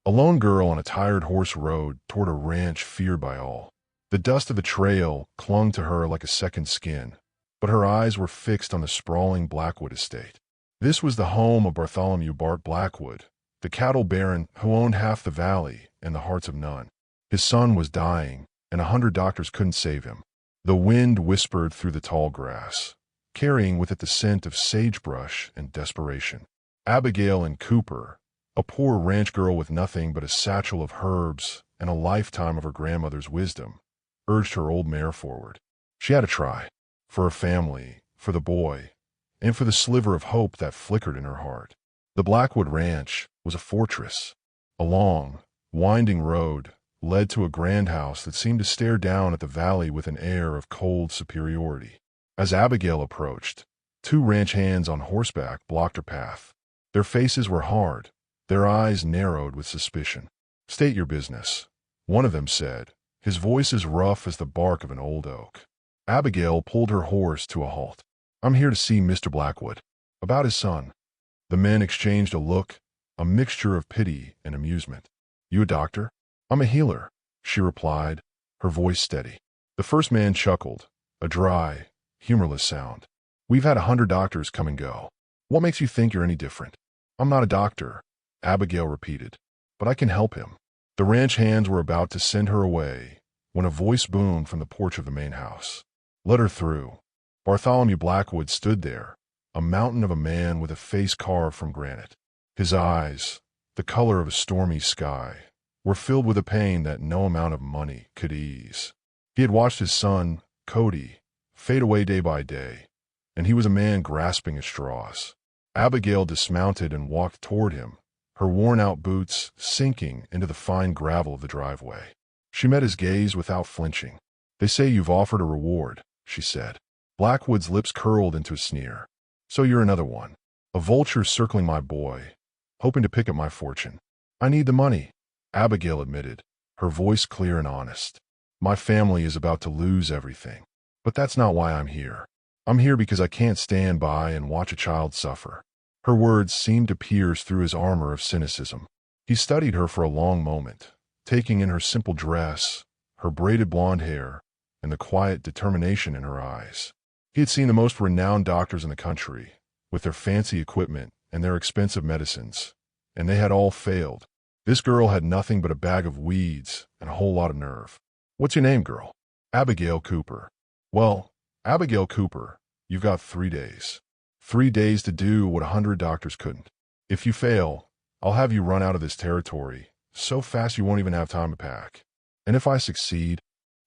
A lone girl on a tired horse rode toward a ranch feared by all. The dust of the trail clung to her like a second skin, but her eyes were fixed on the sprawling Blackwood estate. This was the home of Bartholomew Bart Blackwood, the cattle baron who owned half the valley and the hearts of none. His son was dying, and 100 doctors couldn't save him. The wind whispered through the tall grass, carrying with it the scent of sagebrush and desperation. Abigail and Cooper, a poor ranch girl with nothing but a satchel of herbs and a lifetime of her grandmother's wisdom, urged her old mare forward. She had to try, for her family, for the boy, and for the sliver of hope that flickered in her heart. The Blackwood Ranch was a fortress. A long, winding road led to a grand house that seemed to stare down at the valley with an air of cold superiority. As Abigail approached, 2 ranch hands on horseback blocked her path. Their faces were hard, their eyes narrowed with suspicion. "State your business," one of them said, his voice as rough as the bark of an old oak. Abigail pulled her horse to a halt. "I'm here to see Mr. Blackwood, about his son." The men exchanged a look, a mixture of pity and amusement. "You a doctor?" "I'm a healer," she replied, her voice steady. The first man chuckled, a dry, humorless sound. "We've had 100 doctors come and go. What makes you think you're any different?" "I'm not a doctor," Abigail repeated, "but I can help him." The ranch hands were about to send her away when a voice boomed from the porch of the main house. "Let her through." Bartholomew Blackwood stood there, a mountain of a man with a face carved from granite. His eyes, the color of a stormy sky, were filled with a pain that no amount of money could ease. He had watched his son, Cody, fade away day by day, and he was a man grasping at straws. Abigail dismounted and walked toward him, her worn-out boots sinking into the fine gravel of the driveway. She met his gaze without flinching. "They say you've offered a reward," she said. Blackwood's lips curled into a sneer. "So you're another one. A vulture circling my boy, hoping to pick up my fortune." "I need the money," Abigail admitted, her voice clear and honest. "My family is about to lose everything. But that's not why I'm here. I'm here because I can't stand by and watch a child suffer." Her words seemed to pierce through his armor of cynicism. He studied her for a long moment, taking in her simple dress, her braided blonde hair, and the quiet determination in her eyes. He had seen the most renowned doctors in the country, with their fancy equipment and their expensive medicines, and they had all failed. This girl had nothing but a bag of weeds and a whole lot of nerve. "What's your name, girl?" "Abigail Cooper." "Well, Abigail Cooper, you've got 3 days. 3 days to do what 100 doctors couldn't. If you fail, I'll have you run out of this territory so fast you won't even have time to pack. And if I succeed—"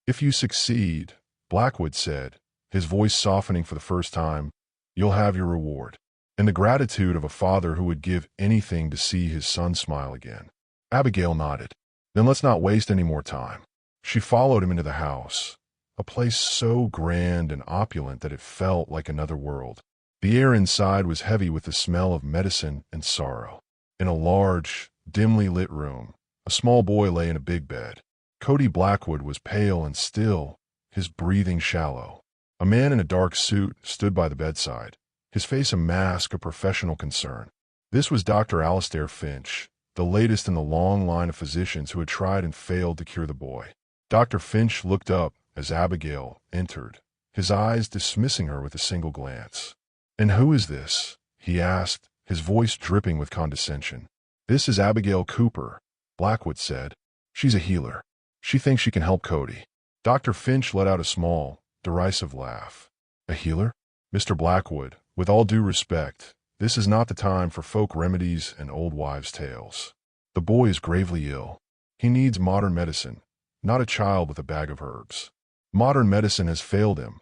"If you succeed," Blackwood said, his voice softening for the first time, "you'll have your reward." And the gratitude of a father who would give anything to see his son smile again. Abigail nodded. "Then let's not waste any more time." She followed him into the house, a place so grand and opulent that it felt like another world. The air inside was heavy with the smell of medicine and sorrow. In a large, dimly lit room, a small boy lay in a big bed. Cody Blackwood was pale and still, his breathing shallow. A man in a dark suit stood by the bedside, his face a mask of professional concern. This was Dr. Alistair Finch, the latest in the long line of physicians who had tried and failed to cure the boy. Dr. Finch looked up as Abigail entered, his eyes dismissing her with a single glance. "And who is this?" he asked, his voice dripping with condescension. "This is Abigail Cooper," Blackwood said. "She's a healer. She thinks she can help Cody." Dr. Finch let out a small, derisive laugh. "A healer? Mr. Blackwood, with all due respect, this is not the time for folk remedies and old wives' tales. The boy is gravely ill. He needs modern medicine, not a child with a bag of herbs. Modern medicine has failed him,"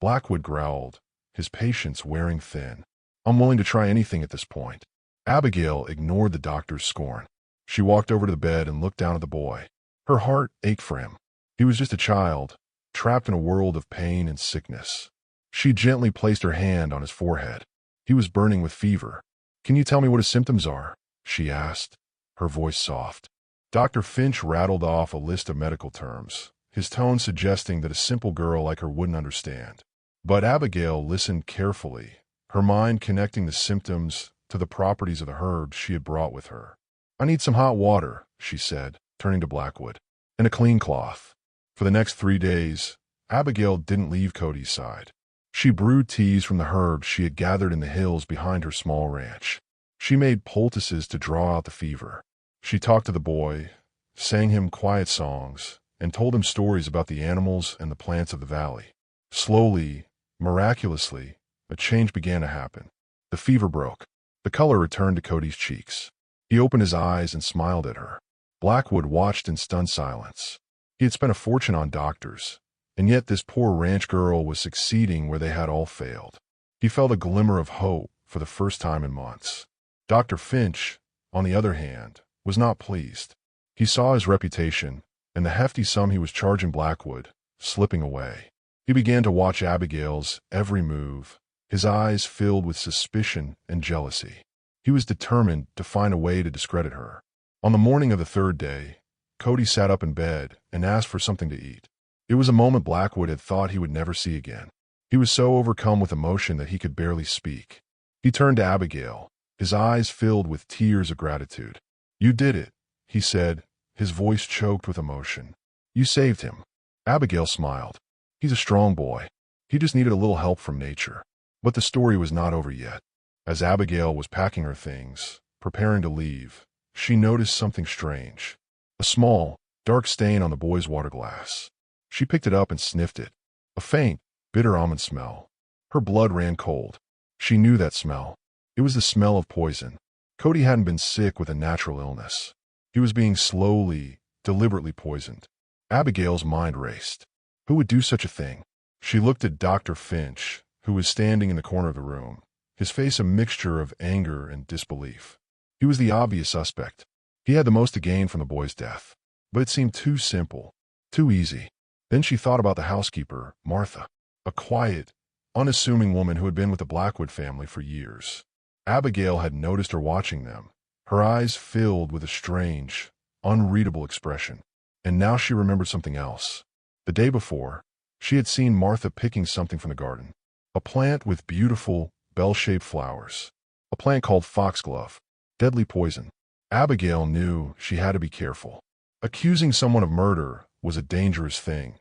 Blackwood growled, his patience wearing thin. "I'm willing to try anything at this point." Abigail ignored the doctor's scorn. She walked over to the bed and looked down at the boy. Her heart ached for him. He was just a child, trapped in a world of pain and sickness. She gently placed her hand on his forehead. He was burning with fever. "Can you tell me what his symptoms are?" she asked, her voice soft. Dr. Finch rattled off a list of medical terms, his tone suggesting that a simple girl like her wouldn't understand. But Abigail listened carefully, her mind connecting the symptoms to the properties of the herbs she had brought with her. "I need some hot water," she said, turning to Blackwood. And a clean cloth. For the next 3 days, Abigail didn't leave Cody's side. She brewed teas from the herbs she had gathered in the hills behind her small ranch. She made poultices to draw out the fever. She talked to the boy, sang him quiet songs, and told him stories about the animals and the plants of the valley. Slowly, miraculously, a change began to happen. The fever broke. The color returned to Cody's cheeks. He opened his eyes and smiled at her. Blackwood watched in stunned silence. He had spent a fortune on doctors, and yet this poor ranch girl was succeeding where they had all failed. He felt a glimmer of hope for the first time in months. Dr. Finch, on the other hand, was not pleased. He saw his reputation, and the hefty sum he was charging Blackwood, slipping away. He began to watch Abigail's every move, his eyes filled with suspicion and jealousy. He was determined to find a way to discredit her. On the morning of the third day, Cody sat up in bed and asked for something to eat. It was a moment Blackwood had thought he would never see again. He was so overcome with emotion that he could barely speak. He turned to Abigail, his eyes filled with tears of gratitude. "You did it," he said, his voice choked with emotion. "You saved him." Abigail smiled. "He's a strong boy. He just needed a little help from nature." But the story was not over yet. As Abigail was packing her things, preparing to leave, she noticed something strange. A small, dark stain on the boy's water glass. She picked it up and sniffed it. A faint, bitter almond smell. Her blood ran cold. She knew that smell. It was the smell of poison. Cody hadn't been sick with a natural illness. He was being slowly, deliberately poisoned. Abigail's mind raced. Who would do such a thing? She looked at Dr. Finch, who was standing in the corner of the room, his face a mixture of anger and disbelief. He was the obvious suspect. He had the most to gain from the boy's death. But it seemed too simple, too easy. Then she thought about the housekeeper, Martha, a quiet, unassuming woman who had been with the Blackwood family for years. Abigail had noticed her watching them, her eyes filled with a strange, unreadable expression. And now she remembered something else. The day before, she had seen Martha picking something from the garden. A plant with beautiful, bell-shaped flowers. A plant called foxglove. Deadly poison. Abigail knew she had to be careful. Accusing someone of murder was a dangerous thing,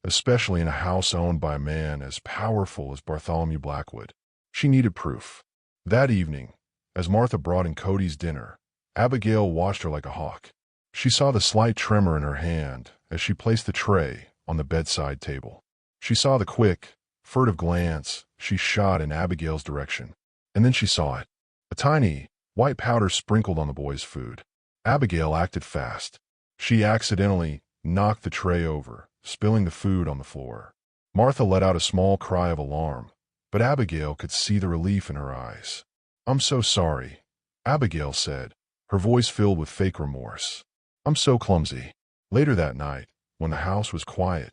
especially in a house owned by a man as powerful as Bartholomew Blackwood. She needed proof. That evening, as Martha brought in Cody's dinner, Abigail watched her like a hawk. She saw the slight tremor in her hand as she placed the tray on the bedside table. She saw the quick, furtive glance she shot in Abigail's direction. And then she saw it. A tiny, white powder sprinkled on the boy's food. Abigail acted fast. She accidentally knocked the tray over, spilling the food on the floor. Martha let out a small cry of alarm, but Abigail could see the relief in her eyes. "I'm so sorry," Abigail said, her voice filled with fake remorse. "I'm so clumsy." Later that night, when the house was quiet,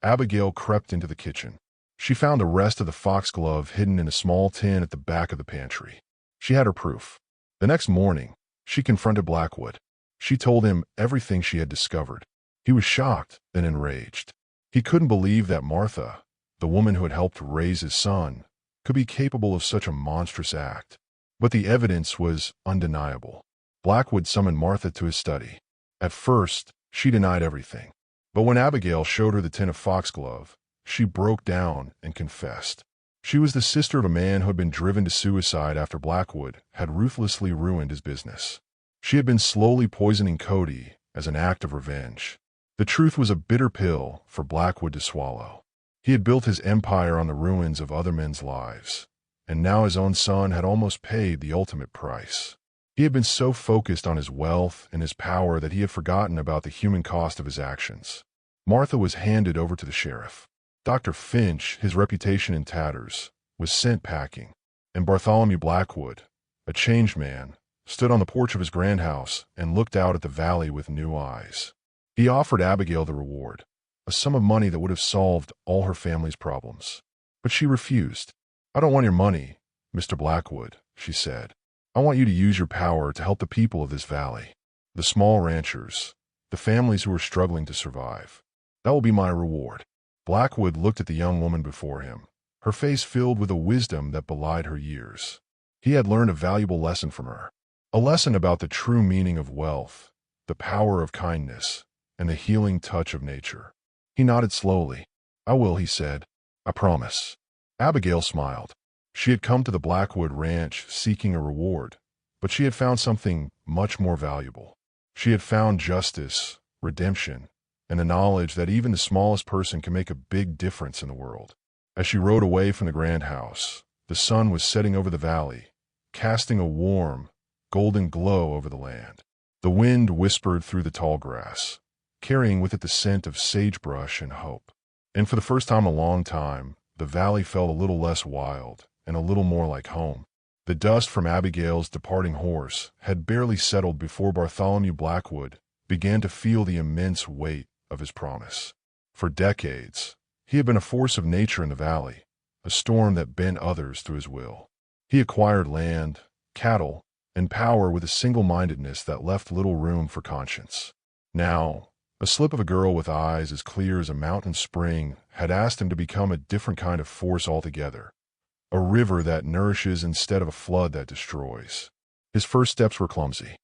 Abigail crept into the kitchen. She found the rest of the foxglove hidden in a small tin at the back of the pantry. She had her proof. The next morning, she confronted Blackwood. She told him everything she had discovered. He was shocked, then enraged. He couldn't believe that Martha, the woman who had helped raise his son, could be capable of such a monstrous act. But the evidence was undeniable. Blackwood summoned Martha to his study. At first, she denied everything. But when Abigail showed her the tin of foxglove, she broke down and confessed. She was the sister of a man who had been driven to suicide after Blackwood had ruthlessly ruined his business. She had been slowly poisoning Cody as an act of revenge. The truth was a bitter pill for Blackwood to swallow. He had built his empire on the ruins of other men's lives, and now his own son had almost paid the ultimate price. He had been so focused on his wealth and his power that he had forgotten about the human cost of his actions. Martha was handed over to the sheriff. Dr. Finch, his reputation in tatters, was sent packing, and Bartholomew Blackwood, a changed man, stood on the porch of his grand house and looked out at the valley with new eyes. He offered Abigail the reward, a sum of money that would have solved all her family's problems. But she refused. "I don't want your money, Mr. Blackwood," she said. "I want you to use your power to help the people of this valley, the small ranchers, the families who are struggling to survive. That will be my reward." Blackwood looked at the young woman before him, her face filled with a wisdom that belied her years. He had learned a valuable lesson from her, a lesson about the true meaning of wealth the power of kindness, and the healing touch of nature. He nodded slowly. "I will," he said. "I promise." Abigail smiled. She had come to the Blackwood Ranch seeking a reward, but she had found something much more valuable. She had found justice, redemption, and the knowledge that even the smallest person can make a big difference in the world. As she rode away from the grand house, the sun was setting over the valley, casting a warm, golden glow over the land. The wind whispered through the tall grass, carrying with it the scent of sagebrush and hope. And for the first time in a long time, the valley felt a little less wild and a little more like home. The dust from Abigail's departing horse had barely settled before Bartholomew Blackwood began to feel the immense weight of his promise. For decades, he had been a force of nature in the valley, a storm that bent others to his will. He acquired land, cattle, and power with a single-mindedness that left little room for conscience. Now, a slip of a girl with eyes as clear as a mountain spring had asked him to become a different kind of force altogether, a river that nourishes instead of a flood that destroys. His first steps were clumsy.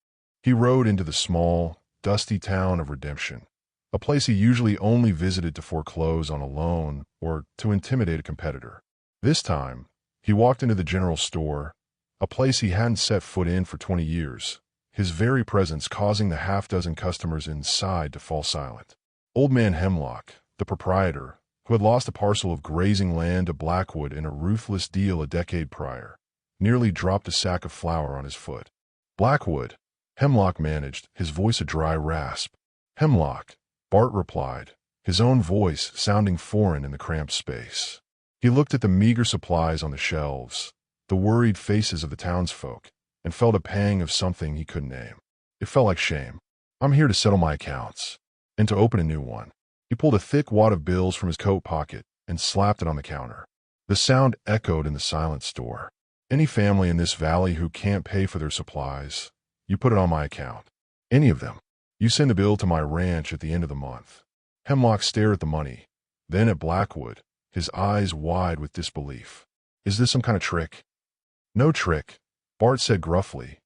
He rode into the small, dusty town of Redemption, a place he usually only visited to foreclose on a loan or to intimidate a competitor. This time, he walked into the general store, a place he hadn't set foot in for 20 years, his very presence causing the half-dozen customers inside to fall silent. Old Man Hemlock, the proprietor, who had lost a parcel of grazing land to Blackwood in a ruthless deal a decade prior, nearly dropped a sack of flour on his foot. "Blackwood," Hemlock managed, his voice a dry rasp. "Hemlock," Bart replied, his own voice sounding foreign in the cramped space. He looked at the meager supplies on the shelves, the worried faces of the townsfolk, and felt a pang of something he couldn't name. It felt like shame. "I'm here to settle my accounts, and to open a new one." He pulled a thick wad of bills from his coat pocket and slapped it on the counter. The sound echoed in the silent store. "Any family in this valley who can't pay for their supplies, you put it on my account. Any of them. You send the bill to my ranch at the end of the month." Hemlock stared at the money, then at Blackwood, his eyes wide with disbelief. "Is this some kind of trick?" "No trick," Bart said gruffly,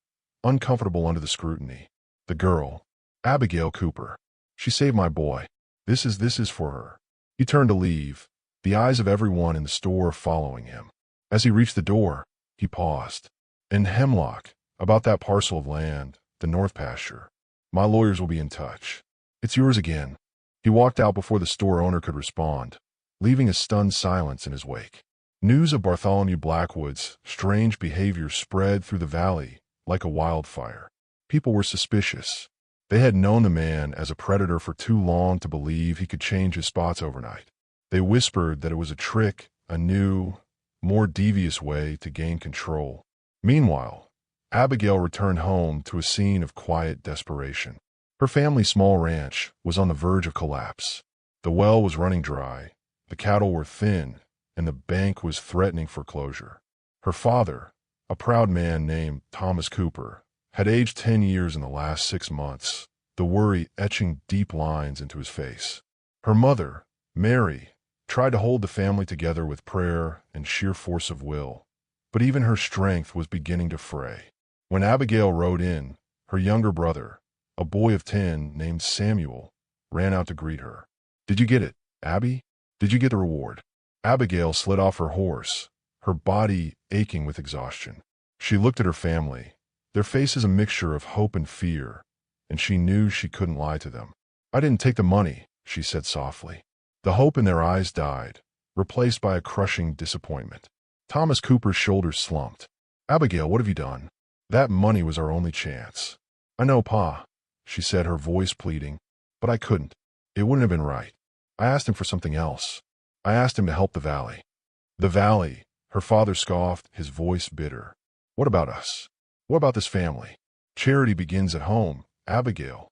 uncomfortable under the scrutiny. "The girl, Abigail Cooper. She saved my boy. This is for her." He turned to leave, the eyes of everyone in the store following him. As he reached the door, he paused. "And Hemlock, about that parcel of land, the north pasture. My lawyers will be in touch. It's yours again." He walked out before the store owner could respond, leaving a stunned silence in his wake. News of Bartholomew Blackwood's strange behavior spread through the valley like a wildfire. People were suspicious. They had known the man as a predator for too long to believe he could change his spots overnight. They whispered that it was a trick, a new, more devious way to gain control. Meanwhile, Abigail returned home to a scene of quiet desperation. Her family's small ranch was on the verge of collapse. The well was running dry, the cattle were thin, and the bank was threatening foreclosure. Her father, a proud man named Thomas Cooper, had aged 10 years in the last 6 months, the worry etching deep lines into his face. Her mother, Mary, tried to hold the family together with prayer and sheer force of will, but even her strength was beginning to fray. When Abigail rode in, her younger brother, a boy of 10 named Samuel, ran out to greet her. "Did you get it, Abby? Did you get the reward?" Abigail slid off her horse, her body aching with exhaustion. She looked at her family, their faces a mixture of hope and fear, and she knew she couldn't lie to them. "I didn't take the money," she said softly. The hope in their eyes died, replaced by a crushing disappointment. Thomas Cooper's shoulders slumped. "Abigail, what have you done? That money was our only chance." "I know, Pa," she said, her voice pleading, "but I couldn't. It wouldn't have been right. I asked him for something else. I asked him to help the valley." "The valley," her father scoffed, his voice bitter. "What about us? What about this family? Charity begins at home, Abigail."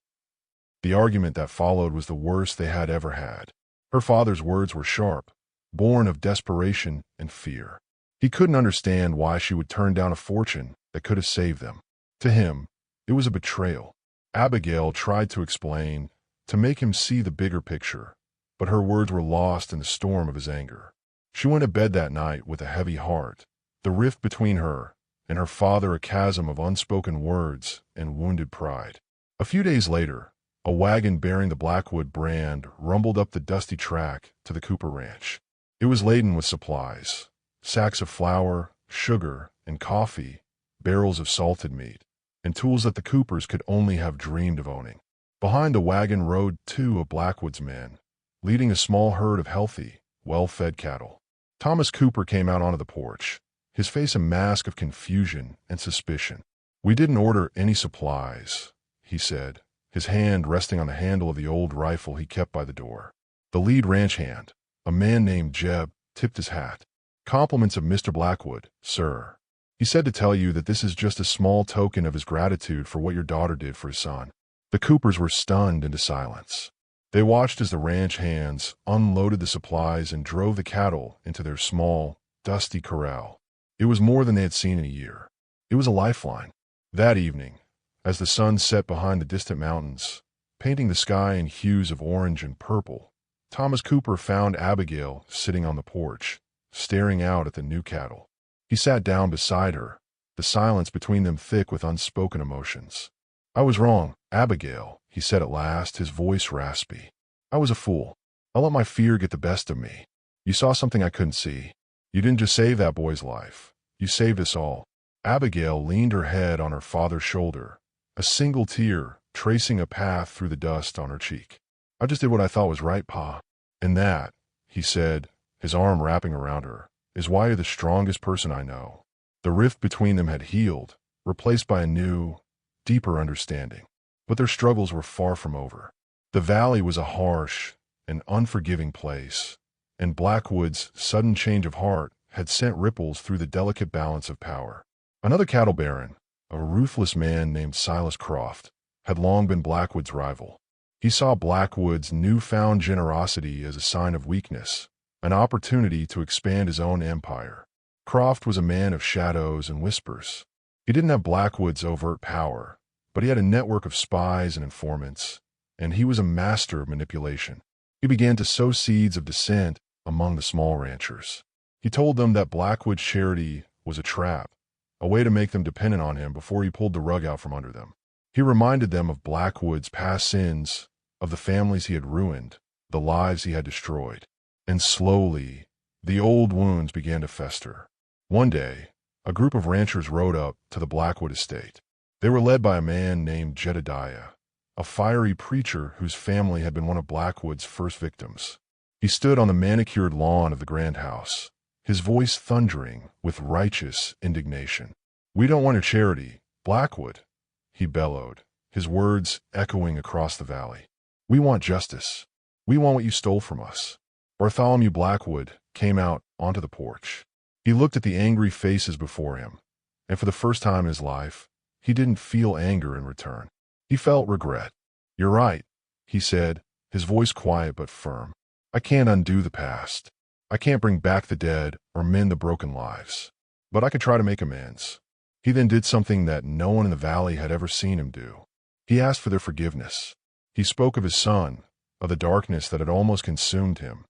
The argument that followed was the worst they had ever had. Her father's words were sharp, born of desperation and fear. He couldn't understand why she would turn down a fortune that could have saved them. To him, it was a betrayal. Abigail tried to explain, to make him see the bigger picture, but her words were lost in the storm of his anger. She went to bed that night with a heavy heart, the rift between her and her father a chasm of unspoken words and wounded pride. A few days later, a wagon bearing the Blackwood brand rumbled up the dusty track to the Cooper Ranch. It was laden with supplies: sacks of flour, sugar, and coffee, barrels of salted meat, and tools that the Coopers could only have dreamed of owning. Behind the wagon rode two of Blackwood's men, leading a small herd of healthy, well-fed cattle. Thomas Cooper came out onto the porch, his face a mask of confusion and suspicion. "We didn't order any supplies," he said, his hand resting on the handle of the old rifle he kept by the door. The lead ranch hand, a man named Jeb, tipped his hat. "Compliments of Mr. Blackwood, sir. He said to tell you that this is just a small token of his gratitude for what your daughter did for his son." The Coopers were stunned into silence. They watched as the ranch hands unloaded the supplies and drove the cattle into their small, dusty corral. It was more than they had seen in a year. It was a lifeline. That evening, as the sun set behind the distant mountains, painting the sky in hues of orange and purple, Thomas Cooper found Abigail sitting on the porch, staring out at the new cattle. He sat down beside her, the silence between them thick with unspoken emotions. "I was wrong, Abigail," he said at last, his voice raspy. "I was a fool. I let my fear get the best of me. You saw something I couldn't see. You didn't just save that boy's life. You saved us all." Abigail leaned her head on her father's shoulder, a single tear tracing a path through the dust on her cheek. "I just did what I thought was right, Pa. And that," he said, his arm wrapping around her, "is why you're the strongest person I know." The rift between them had healed, replaced by a new, deeper understanding. But their struggles were far from over. The valley was a harsh and unforgiving place, and Blackwood's sudden change of heart had sent ripples through the delicate balance of power. Another cattle baron, a ruthless man named Silas Croft, had long been Blackwood's rival. He saw Blackwood's newfound generosity as a sign of weakness, an opportunity to expand his own empire. Croft was a man of shadows and whispers. He didn't have Blackwood's overt power, but he had a network of spies and informants, and he was a master of manipulation. He began to sow seeds of dissent among the small ranchers. He told them that Blackwood's charity was a trap, a way to make them dependent on him before he pulled the rug out from under them. He reminded them of Blackwood's past sins, of the families he had ruined, the lives he had destroyed. And slowly, the old wounds began to fester. One day, a group of ranchers rode up to the Blackwood estate. They were led by a man named Jedediah, a fiery preacher whose family had been one of Blackwood's first victims. He stood on the manicured lawn of the grand house, his voice thundering with righteous indignation. "We don't want your charity, Blackwood," he bellowed, his words echoing across the valley. "We want justice. We want what you stole from us." Bartholomew Blackwood came out onto the porch. He looked at the angry faces before him, and for the first time in his life, he didn't feel anger in return. He felt regret. "You're right," he said, his voice quiet but firm. "I can't undo the past. I can't bring back the dead or mend the broken lives. But I could try to make amends." He then did something that no one in the valley had ever seen him do. He asked for their forgiveness. He spoke of his son, of the darkness that had almost consumed him,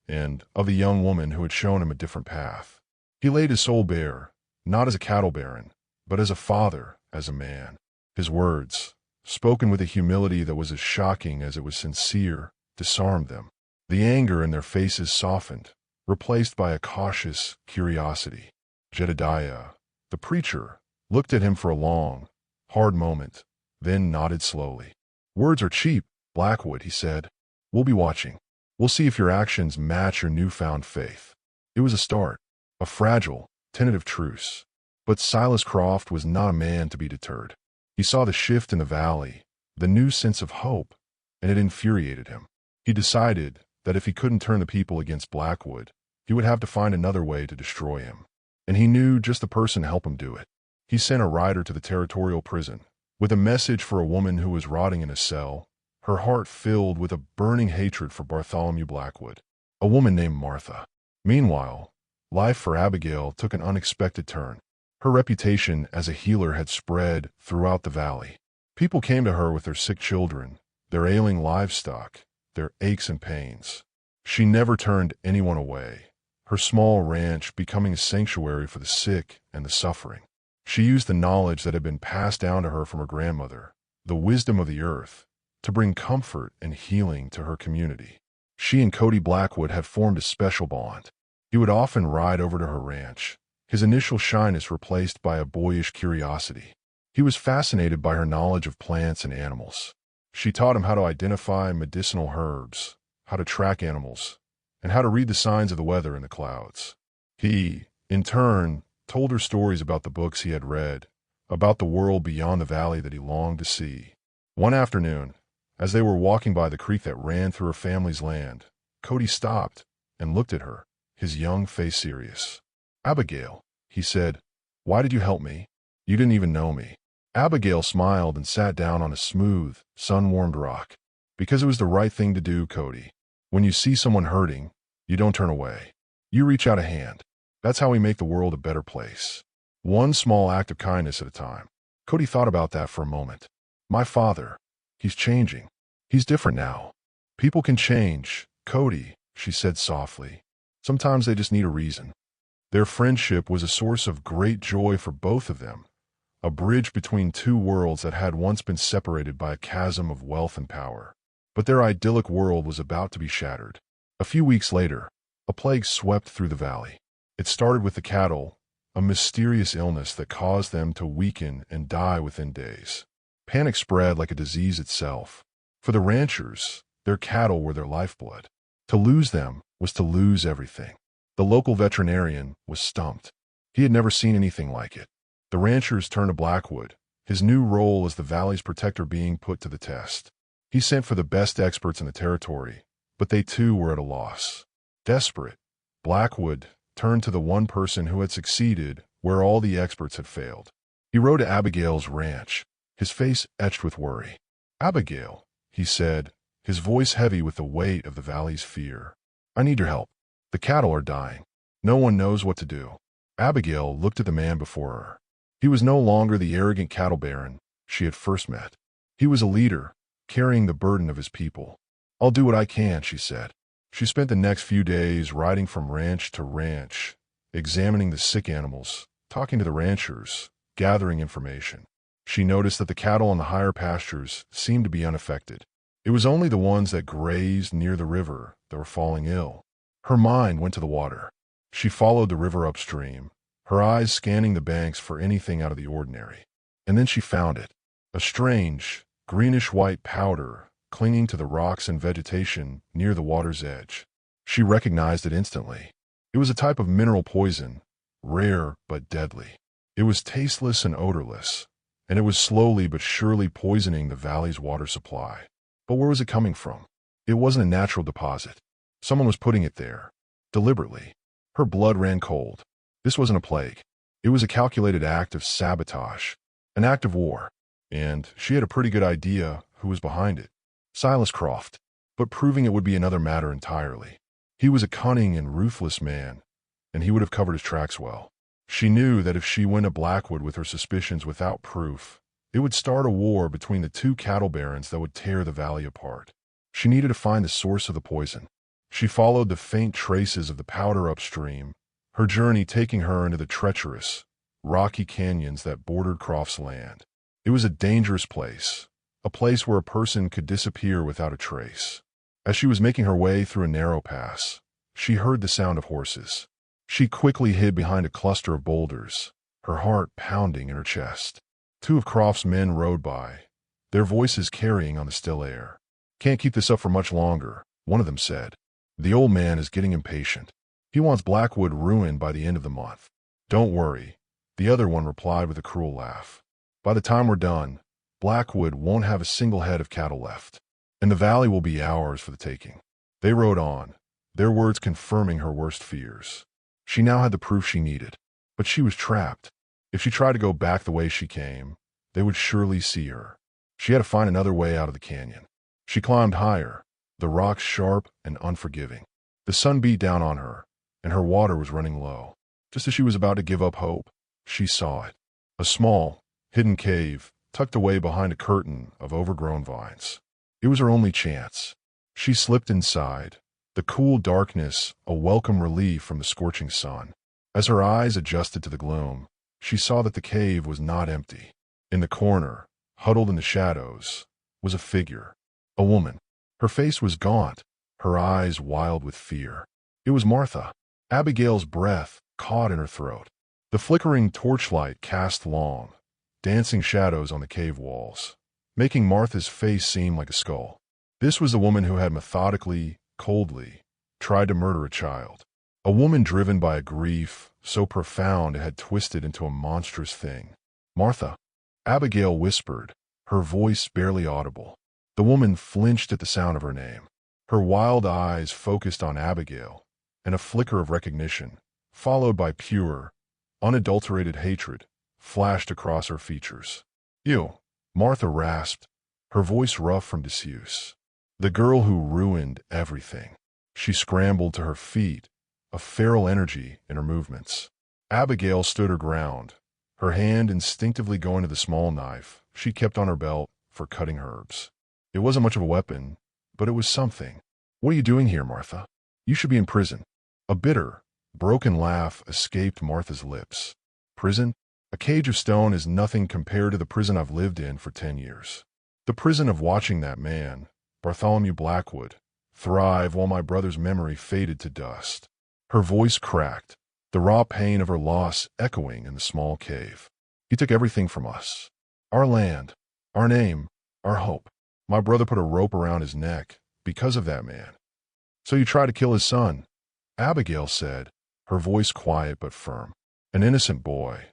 and of the young woman who had shown him a different path. He laid his soul bare, not as a cattle baron, but as a father, as a man. His words, spoken with a humility that was as shocking as it was sincere, disarmed them. The anger in their faces softened, replaced by a cautious curiosity. Jedediah, the preacher, looked at him for a long, hard moment, then nodded slowly. "Words are cheap, Blackwood," he said. "We'll be watching. We'll see if your actions match your newfound faith." It was a start, a fragile, tentative truce. But Silas Croft was not a man to be deterred. He saw the shift in the valley, the new sense of hope, and it infuriated him. He decided that if he couldn't turn the people against Blackwood, he would have to find another way to destroy him. And he knew just the person to help him do it. He sent a rider to the territorial prison, with a message for a woman who was rotting in a cell, her heart filled with a burning hatred for Bartholomew Blackwood, a woman named Martha. Meanwhile, life for Abigail took an unexpected turn. Her reputation as a healer had spread throughout the valley. People came to her with their sick children, their ailing livestock, their aches and pains. She never turned anyone away, her small ranch becoming a sanctuary for the sick and the suffering. She used the knowledge that had been passed down to her from her grandmother, the wisdom of the earth, to bring comfort and healing to her community. She and Cody Blackwood had formed a special bond. He would often ride over to her ranch, his initial shyness replaced by a boyish curiosity. He was fascinated by her knowledge of plants and animals. She taught him how to identify medicinal herbs, how to track animals, and how to read the signs of the weather in the clouds. He, in turn, told her stories about the books he had read, about the world beyond the valley that he longed to see. One afternoon, as they were walking by the creek that ran through her family's land, Cody stopped and looked at her, his young face serious. "Abigail," he said, "why did you help me? You didn't even know me." Abigail smiled and sat down on a smooth, sun-warmed rock. "Because it was the right thing to do, Cody. When you see someone hurting, you don't turn away. You reach out a hand. That's how we make the world a better place. One small act of kindness at a time." Cody thought about that for a moment. "My father, he's changing. He's different now." "People can change, Cody," she said softly. "Sometimes they just need a reason." Their friendship was a source of great joy for both of them, a bridge between two worlds that had once been separated by a chasm of wealth and power. But their idyllic world was about to be shattered. A few weeks later, a plague swept through the valley. It started with the cattle, a mysterious illness that caused them to weaken and die within days. Panic spread like a disease itself. For the ranchers, their cattle were their lifeblood. To lose them was to lose everything. The local veterinarian was stumped. He had never seen anything like it. The ranchers turned to Blackwood, his new role as the valley's protector being put to the test. He sent for the best experts in the territory, but they too were at a loss. Desperate, Blackwood turned to the one person who had succeeded where all the experts had failed. He rode to Abigail's ranch, his face etched with worry. "Abigail," he said, his voice heavy with the weight of the valley's fear, "I need your help. The cattle are dying. No one knows what to do." Abigail looked at the man before her. He was no longer the arrogant cattle baron she had first met. He was a leader, carrying the burden of his people. "I'll do what I can," she said. She spent the next few days riding from ranch to ranch, examining the sick animals, talking to the ranchers, gathering information. She noticed that the cattle on the higher pastures seemed to be unaffected. It was only the ones that grazed near the river that were falling ill. Her mind went to the water. She followed the river upstream, her eyes scanning the banks for anything out of the ordinary. And then she found it, a strange, greenish-white powder clinging to the rocks and vegetation near the water's edge. She recognized it instantly. It was a type of mineral poison, rare but deadly. It was tasteless and odorless, and it was slowly but surely poisoning the valley's water supply. But where was it coming from? It wasn't a natural deposit. Someone was putting it there, deliberately. Her blood ran cold. This wasn't a plague. It was a calculated act of sabotage, an act of war. And she had a pretty good idea who was behind it. Silas Croft. But proving it would be another matter entirely. He was a cunning and ruthless man, and he would have covered his tracks well. She knew that if she went to Blackwood with her suspicions without proof, it would start a war between the two cattle barons that would tear the valley apart. She needed to find the source of the poison. She followed the faint traces of the powder upstream, her journey taking her into the treacherous, rocky canyons that bordered Croft's land. It was a dangerous place, a place where a person could disappear without a trace. As she was making her way through a narrow pass, she heard the sound of horses. She quickly hid behind a cluster of boulders, her heart pounding in her chest. Two of Croft's men rode by, their voices carrying on the still air. "Can't keep this up for much longer," one of them said. "The old man is getting impatient. He wants Blackwood ruined by the end of the month." "Don't worry," the other one replied with a cruel laugh. "By the time we're done, Blackwood won't have a single head of cattle left, and the valley will be ours for the taking." They rode on, their words confirming her worst fears. She now had the proof she needed, but she was trapped. If she tried to go back the way she came, they would surely see her. She had to find another way out of the canyon. She climbed higher, the rocks sharp and unforgiving. The sun beat down on her, and her water was running low. Just as she was about to give up hope, she saw it. A small, hidden cave, tucked away behind a curtain of overgrown vines. It was her only chance. She slipped inside, the cool darkness a welcome relief from the scorching sun. As her eyes adjusted to the gloom, she saw that the cave was not empty. In the corner, huddled in the shadows, was a figure. A woman. Her face was gaunt, her eyes wild with fear. It was Martha. Abigail's breath caught in her throat. The flickering torchlight cast long, dancing shadows on the cave walls, making Martha's face seem like a skull. This was the woman who had methodically, coldly, tried to murder a child. A woman driven by a grief so profound it had twisted into a monstrous thing. "Martha," Abigail whispered, her voice barely audible. The woman flinched at the sound of her name. Her wild eyes focused on Abigail, and a flicker of recognition, followed by pure, unadulterated hatred, flashed across her features. "You," Martha rasped, her voice rough from disuse. "The girl who ruined everything." She scrambled to her feet, a feral energy in her movements. Abigail stood her ground, her hand instinctively going to the small knife she kept on her belt for cutting herbs. It wasn't much of a weapon, but it was something. "What are you doing here, Martha? You should be in prison." A bitter, broken laugh escaped Martha's lips. "Prison? A cage of stone is nothing compared to the prison I've lived in for 10 years. The prison of watching that man, Bartholomew Blackwood, thrive while my brother's memory faded to dust." Her voice cracked, the raw pain of her loss echoing in the small cave. "He took everything from us. Our land, our name, our hope. My brother put a rope around his neck because of that man. So you tried to kill his son," Abigail said, her voice quiet but firm. "An innocent boy.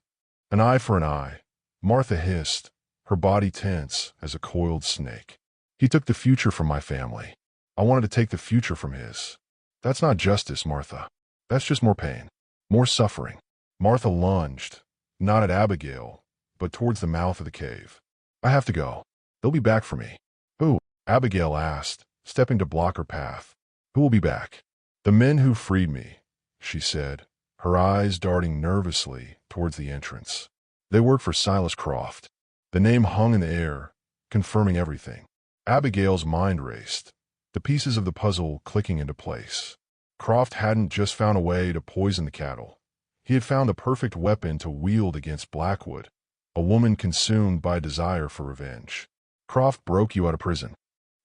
An eye for an eye," Martha hissed, her body tense as a coiled snake. "He took the future from my family. I wanted to take the future from his. That's not justice, Martha. That's just more pain, more suffering." Martha lunged, not at Abigail, but towards the mouth of the cave. "I have to go. They'll be back for me." "Who?" Abigail asked, stepping to block her path. "Who will be back?" "The men who freed me," she said, her eyes darting nervously towards the entrance. "They work for Silas Croft." The name hung in the air, confirming everything. Abigail's mind raced, the pieces of the puzzle clicking into place. Croft hadn't just found a way to poison the cattle. He had found the perfect weapon to wield against Blackwood, a woman consumed by desire for revenge. "Croft broke you out of prison."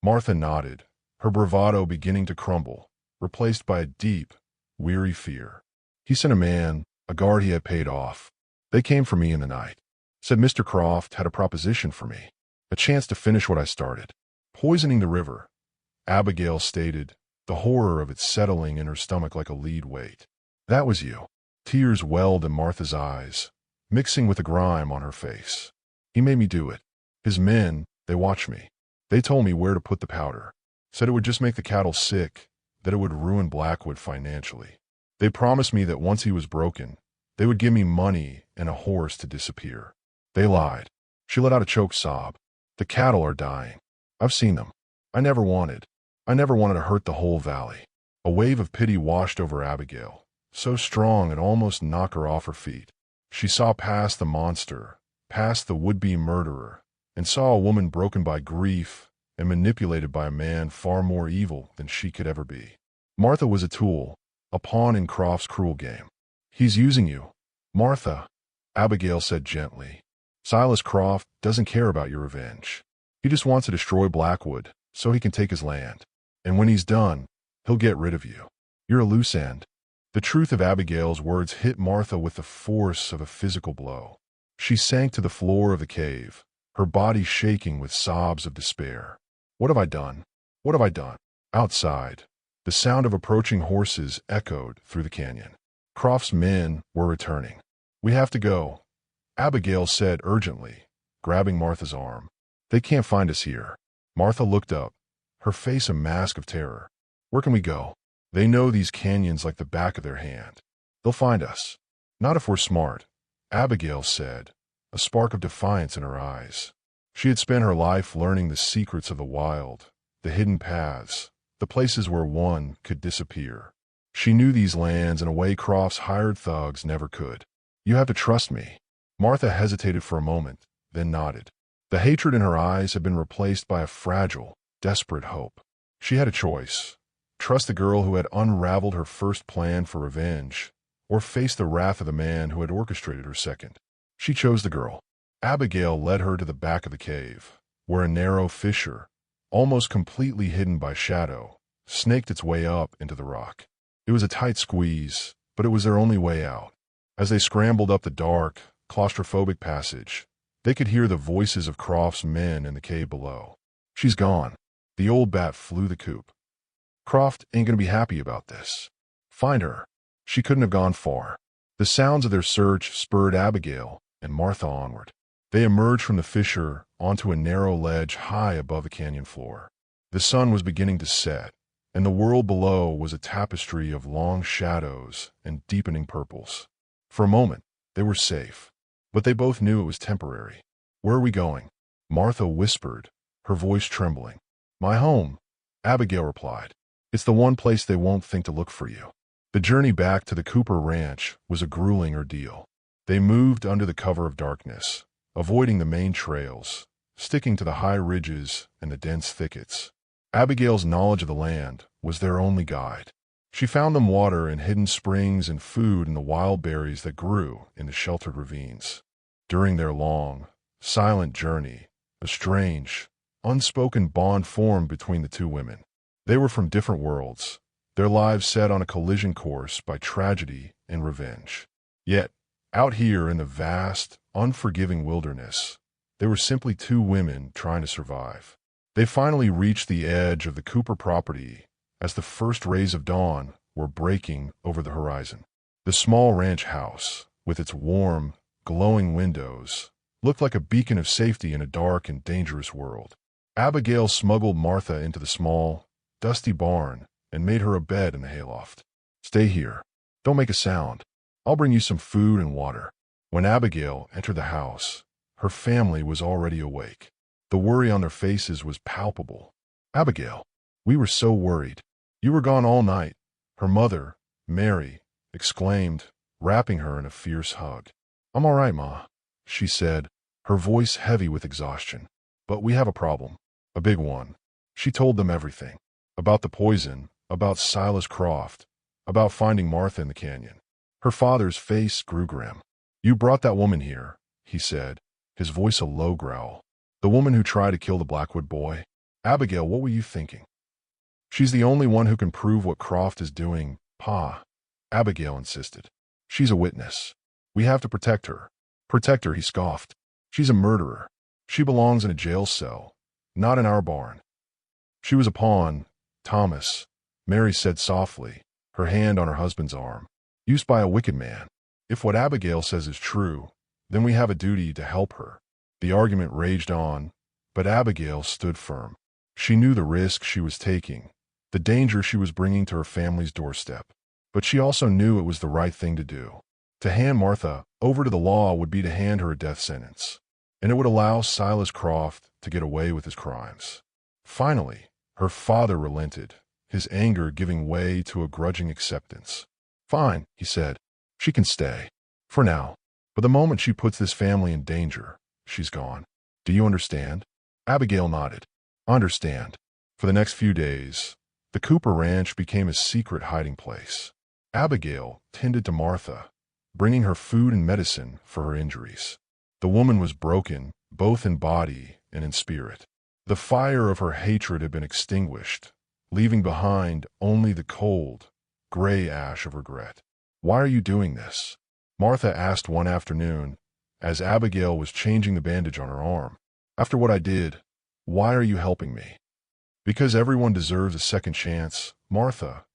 Martha nodded, her bravado beginning to crumble, replaced by a deep, weary fear. "He sent a man, a guard he had paid off. They came for me in the night. Said Mr. Croft had a proposition for me, a chance to finish what I started. Poisoning the river," Abigail stated, the horror of it settling in her stomach like a lead weight. "That was you." Tears welled in Martha's eyes, mixing with the grime on her face. "He made me do it. His men, they watched me. They told me where to put the powder. Said it would just make the cattle sick, that it would ruin Blackwood financially. They promised me that once he was broken, they would give me money and a horse to disappear. They lied." She let out a choked sob. "The cattle are dying. I've seen them. I never wanted to hurt the whole valley." A wave of pity washed over Abigail, so strong it almost knocked her off her feet. She saw past the monster, past the would-be murderer, and saw a woman broken by grief and manipulated by a man far more evil than she could ever be. Martha was a tool, a pawn in Croft's cruel game. "He's using you, Martha," Abigail said gently. "Silas Croft doesn't care about your revenge. He just wants to destroy Blackwood so he can take his land. And when he's done, he'll get rid of you. You're a loose end." The truth of Abigail's words hit Martha with the force of a physical blow. She sank to the floor of the cave, her body shaking with sobs of despair. "What have I done? What have I done?" Outside, the sound of approaching horses echoed through the canyon. Croft's men were returning. "We have to go," Abigail said urgently, grabbing Martha's arm. "They can't find us here." Martha looked up, her face a mask of terror. "Where can we go? They know these canyons like the back of their hand. They'll find us." "Not if we're smart," Abigail said, a spark of defiance in her eyes. She had spent her life learning the secrets of the wild, the hidden paths, the places where one could disappear. She knew these lands in a way Croft's hired thugs never could. "You have to trust me." Martha hesitated for a moment, then nodded. The hatred in her eyes had been replaced by a fragile, desperate hope. She had a choice: trust the girl who had unraveled her first plan for revenge, or face the wrath of the man who had orchestrated her second. She chose the girl. Abigail led her to the back of the cave, where a narrow fissure, almost completely hidden by shadow, snaked its way up into the rock. It was a tight squeeze, but it was their only way out. As they scrambled up the dark, claustrophobic passage, they could hear the voices of Croft's men in the cave below. "She's gone." The old bat flew the coop. "Croft ain't gonna be happy about this. Find her. She couldn't have gone far." The sounds of their search spurred Abigail and Martha onward. They emerged from the fissure onto a narrow ledge high above the canyon floor. The sun was beginning to set, and the world below was a tapestry of long shadows and deepening purples. For a moment, they were safe, but they both knew it was temporary. "Where are we going?" Martha whispered, her voice trembling. "My home," Abigail replied. "It's the one place they won't think to look for you." The journey back to the Cooper Ranch was a grueling ordeal. They moved under the cover of darkness, avoiding the main trails, sticking to the high ridges and the dense thickets. Abigail's knowledge of the land was their only guide. She found them water and hidden springs and food in the wild berries that grew in the sheltered ravines. During their long, silent journey, a strange, unspoken bond formed between the two women. They were from different worlds, their lives set on a collision course by tragedy and revenge. Yet, out here in the vast, unforgiving wilderness, they were simply two women trying to survive. They finally reached the edge of the Cooper property as the first rays of dawn were breaking over the horizon. The small ranch house, with its warm, glowing windows, looked like a beacon of safety in a dark and dangerous world. Abigail smuggled Martha into the small, dusty barn and made her a bed in the hayloft. "Stay here. Don't make a sound. I'll bring you some food and water." When Abigail entered the house, her family was already awake. The worry on their faces was palpable. "Abigail, we were so worried. You were gone all night," her mother, Mary, exclaimed, wrapping her in a fierce hug. "I'm all right, Ma," she said, her voice heavy with exhaustion. "But we have a problem. A big one." She told them everything. About the poison, about Silas Croft, about finding Martha in the canyon. Her father's face grew grim. "You brought that woman here," he said, his voice a low growl. "The woman who tried to kill the Blackwood boy. Abigail, what were you thinking?" "She's the only one who can prove what Croft is doing, Pa," Abigail insisted. "She's a witness. We have to protect her." "Protect her," he scoffed. "She's a murderer. She belongs in a jail cell, not in our barn." "She was a pawn, Thomas," Mary said softly, her hand on her husband's arm. "Used by a wicked man. If what Abigail says is true, then we have a duty to help her." The argument raged on, but Abigail stood firm. She knew the risk she was taking, the danger she was bringing to her family's doorstep. But she also knew it was the right thing to do. To hand Martha over to the law would be to hand her a death sentence, and it would allow Silas Croft to get away with his crimes. Finally, her father relented, his anger giving way to a grudging acceptance. "Fine," he said. "She can stay. For now. But the moment she puts this family in danger, she's gone. Do you understand?" Abigail nodded. "Understand." For the next few days, the Cooper Ranch became a secret hiding place. Abigail tended to Martha, bringing her food and medicine for her injuries. The woman was broken, both in body and in spirit. The fire of her hatred had been extinguished, leaving behind only the cold, gray ash of regret. "Why are you doing this?" Martha asked one afternoon, as Abigail was changing the bandage on her arm. "After what I did, why are you helping me?" "Because everyone deserves a second chance, Martha,"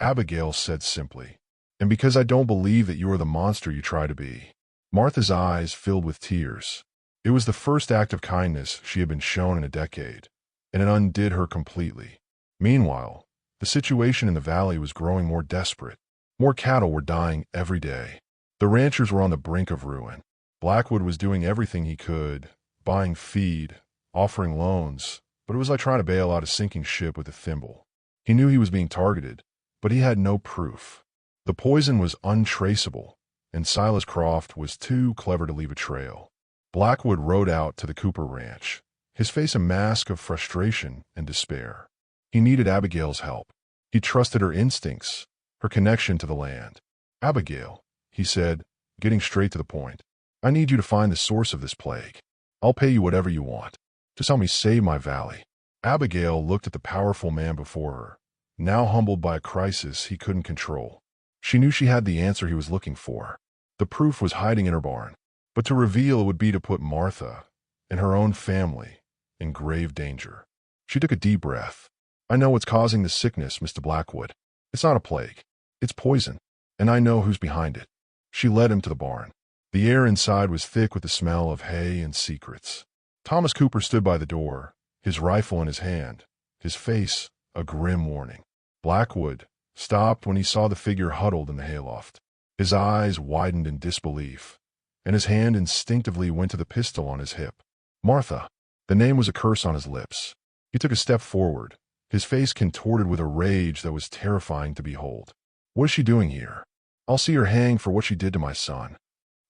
Abigail said simply. "And because I don't believe that you are the monster you try to be." Martha's eyes filled with tears. It was the first act of kindness she had been shown in a decade, and it undid her completely. Meanwhile, the situation in the valley was growing more desperate. More cattle were dying every day. The ranchers were on the brink of ruin. Blackwood was doing everything he could, buying feed, offering loans, but it was like trying to bail out a sinking ship with a thimble. He knew he was being targeted, but he had no proof. The poison was untraceable, and Silas Croft was too clever to leave a trail. Blackwood rode out to the Cooper Ranch, his face a mask of frustration and despair. He needed Abigail's help. He trusted her instincts, her connection to the land. "Abigail," he said, getting straight to the point, I need you to find the source of this plague. I'll pay you whatever you want. Just help me save my valley." Abigail looked at the powerful man before her, now humbled by a crisis he couldn't control. She knew she had the answer he was looking for. The proof was hiding in her barn. But to reveal it would be to put Martha and her own family in grave danger. She took a deep breath. "I know what's causing the sickness, Mr. Blackwood. It's not a plague. It's poison. And I know who's behind it." She led him to the barn. The air inside was thick with the smell of hay and secrets. Thomas Cooper stood by the door, his rifle in his hand, his face a grim warning. Blackwood stopped when he saw the figure huddled in the hayloft. His eyes widened in disbelief, and his hand instinctively went to the pistol on his hip. Martha. The name was a curse on his lips. He took a step forward, his face contorted with a rage that was terrifying to behold. "What is she doing here? I'll see her hanged for what she did to my son.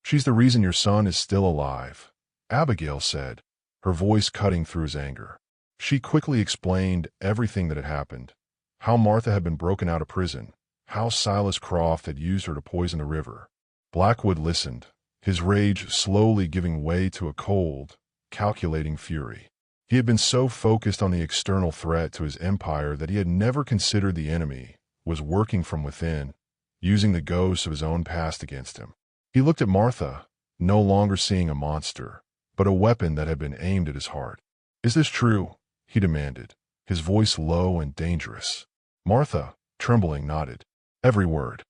She's the reason your son is still alive," Abigail said, her voice cutting through his anger. She quickly explained everything that had happened, how Martha had been broken out of prison, how Silas Croft had used her to poison the river. Blackwood listened, his rage slowly giving way to a cold, calculating fury. He had been so focused on the external threat to his empire that he had never considered the enemy was working from within, using the ghosts of his own past against him. He looked at Martha, no longer seeing a monster, but a weapon that had been aimed at his heart. "Is this true?" he demanded, his voice low and dangerous. Martha, trembling, nodded. "Every word."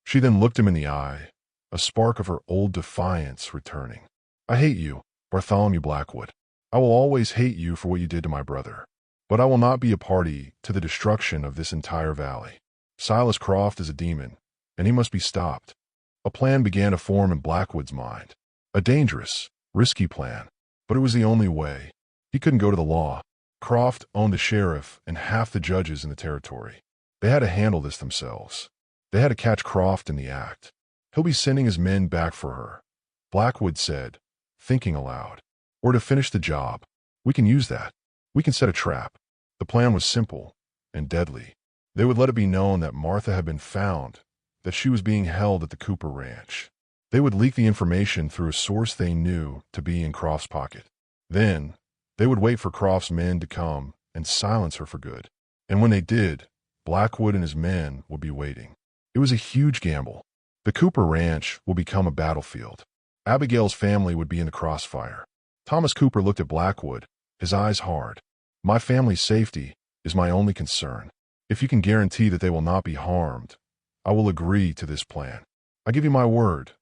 She then looked him in the eye, a spark of her old defiance returning. "I hate you, Bartholomew Blackwood. I will always hate you for what you did to my brother. But I will not be a party to the destruction of this entire valley. Silas Croft is a demon, and he must be stopped." A plan began to form in Blackwood's mind. A dangerous, risky plan, but it was the only way. He couldn't go to the law. Croft owned the sheriff and half the judges in the territory. They had to handle this themselves. They had to catch Croft in the act. "He'll be sending his men back for her," Blackwood said, thinking aloud. "Or to finish the job. We can use that. We can set a trap." The plan was simple and deadly. They would let it be known that Martha had been found, that she was being held at the Cooper Ranch. They would leak the information through a source they knew to be in Croft's pocket. Then, they would wait for Croft's men to come and silence her for good. And when they did, Blackwood and his men would be waiting. It was a huge gamble. The Cooper Ranch will become a battlefield. Abigail's family would be in the crossfire. Thomas Cooper looked at Blackwood, his eyes hard. "My family's safety is my only concern. If you can guarantee that they will not be harmed, I will agree to this plan." "I give you my word,"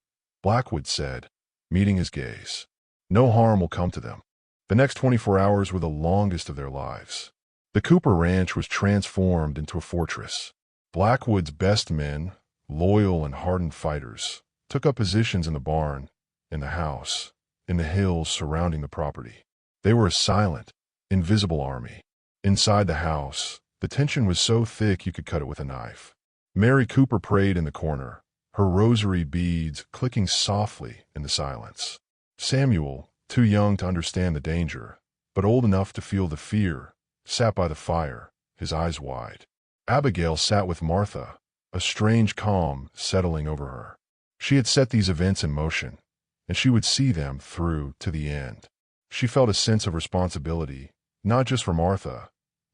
Blackwood said, meeting his gaze. "No harm will come to them." The next 24 hours were the longest of their lives. The Cooper Ranch was transformed into a fortress. Blackwood's best men, loyal and hardened fighters, took up positions in the barn, in the house, in the hills surrounding the property. They were a silent, invisible army. Inside the house, the tension was so thick you could cut it with a knife. Mary Cooper prayed in the corner, her rosary beads clicking softly in the silence. Samuel, too young to understand the danger, but old enough to feel the fear, sat by the fire, his eyes wide. Abigail sat with Martha, a strange calm settling over her. She had set these events in motion, and she would see them through to the end. She felt a sense of responsibility, not just for Martha,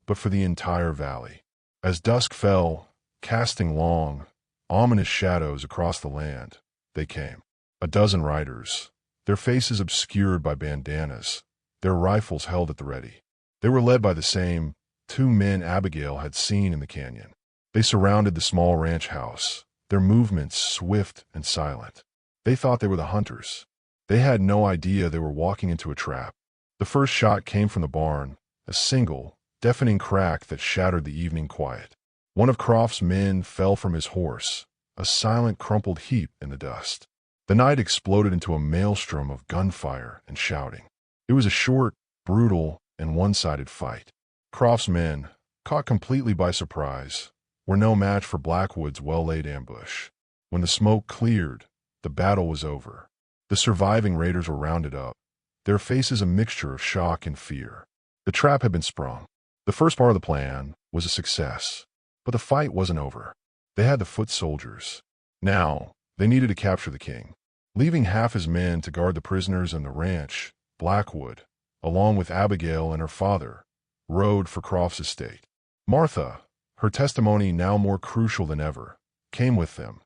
but for the entire valley. As dusk fell, casting long, ominous shadows across the land, they came. A dozen riders, their faces obscured by bandanas, their rifles held at the ready. They were led by the same 2 men Abigail had seen in the canyon. They surrounded the small ranch house, their movements swift and silent. They thought they were the hunters. They had no idea they were walking into a trap. The first shot came from the barn, a single, deafening crack that shattered the evening quiet. One of Croft's men fell from his horse, a silent, crumpled heap in the dust. The night exploded into a maelstrom of gunfire and shouting. It was a short, brutal, and one-sided fight. Croft's men, caught completely by surprise, were no match for Blackwood's well-laid ambush. When the smoke cleared, the battle was over. The surviving raiders were rounded up, their faces a mixture of shock and fear. The trap had been sprung. The first part of the plan was a success, but the fight wasn't over. They had the foot soldiers. Now, they needed to capture the king. Leaving half his men to guard the prisoners and the ranch, Blackwood, along with Abigail and her father, rode for Croft's estate. Martha, her testimony now more crucial than ever, came with them,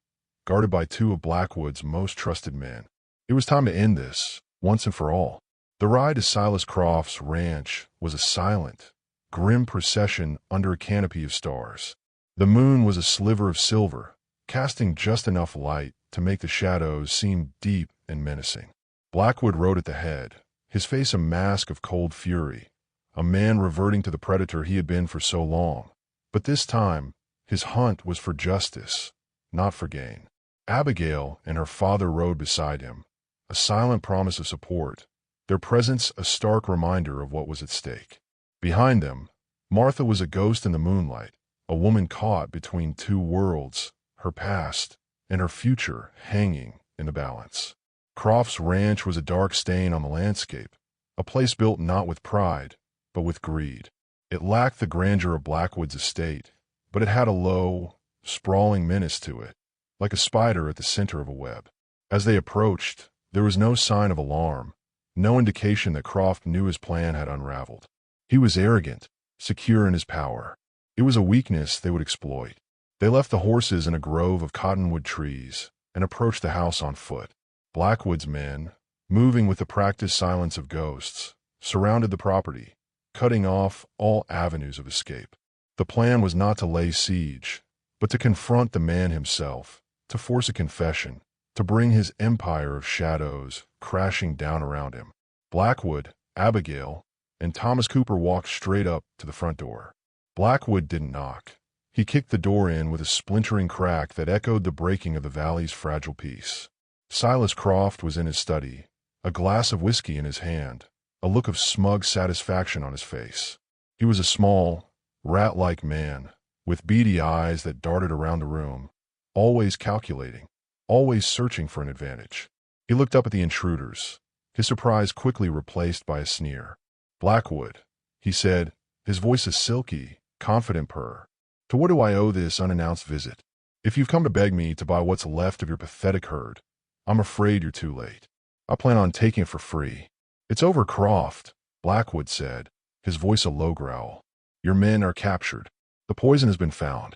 guarded by two of Blackwood's most trusted men. It was time to end this, once and for all. The ride to Silas Croft's ranch was a silent, grim procession under a canopy of stars. The moon was a sliver of silver, casting just enough light to make the shadows seem deep and menacing. Blackwood rode at the head, his face a mask of cold fury, a man reverting to the predator he had been for so long. But this time, his hunt was for justice, not for gain. Abigail and her father rode beside him, a silent promise of support, their presence a stark reminder of what was at stake. Behind them, Martha was a ghost in the moonlight, a woman caught between two worlds, her past and her future hanging in the balance. Croft's ranch was a dark stain on the landscape, a place built not with pride, but with greed. It lacked the grandeur of Blackwood's estate, but it had a low, sprawling menace to it, like a spider at the center of a web. As they approached, there was no sign of alarm, no indication that Croft knew his plan had unraveled. He was arrogant, secure in his power. It was a weakness they would exploit. They left the horses in a grove of cottonwood trees and approached the house on foot. Blackwood's men, moving with the practiced silence of ghosts, surrounded the property, cutting off all avenues of escape. The plan was not to lay siege, but to confront the man himself, to force a confession, to bring his empire of shadows crashing down around him. Blackwood, Abigail, and Thomas Cooper walked straight up to the front door. Blackwood didn't knock. He kicked the door in with a splintering crack that echoed the breaking of the valley's fragile peace. Silas Croft was in his study, a glass of whiskey in his hand, a look of smug satisfaction on his face. He was a small, rat-like man, with beady eyes that darted around the room, always calculating, always searching for an advantage. He looked up at the intruders, his surprise quickly replaced by a sneer. "Blackwood," he said, his voice a silky, confident purr. "To what do I owe this unannounced visit? If you've come to beg me to buy what's left of your pathetic herd, I'm afraid you're too late. I plan on taking it for free." "It's over, Croft," Blackwood said, his voice a low growl. "Your men are captured. The poison has been found."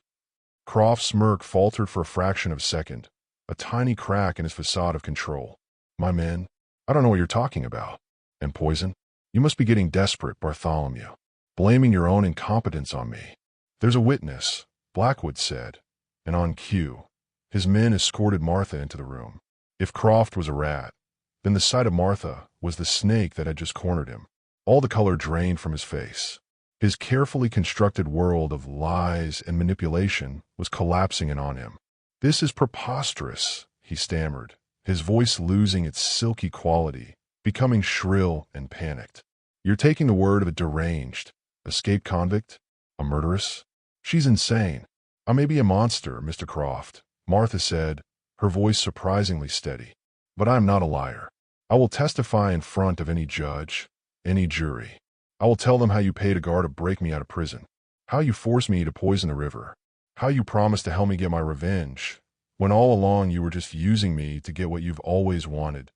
Croft's smirk faltered for a fraction of a second, a tiny crack in his facade of control. "My men? I don't know what you're talking about. And poison? You must be getting desperate, Bartholomew, blaming your own incompetence on me." "There's a witness," Blackwood said, and on cue, his men escorted Martha into the room. If Croft was a rat, then the sight of Martha was the snake that had just cornered him. All the color drained from his face. His carefully constructed world of lies and manipulation was collapsing in on him. "This is preposterous," he stammered, his voice losing its silky quality, becoming shrill and panicked. "You're taking the word of a deranged, escaped convict, a murderess? She's insane." "I may be a monster, Mr. Croft," Martha said, her voice surprisingly steady, "but I am not a liar. I will testify in front of any judge, any jury. I will tell them how you paid a guard to break me out of prison, how you forced me to poison the river, how you promised to help me get my revenge, when all along you were just using me to get what you've always wanted,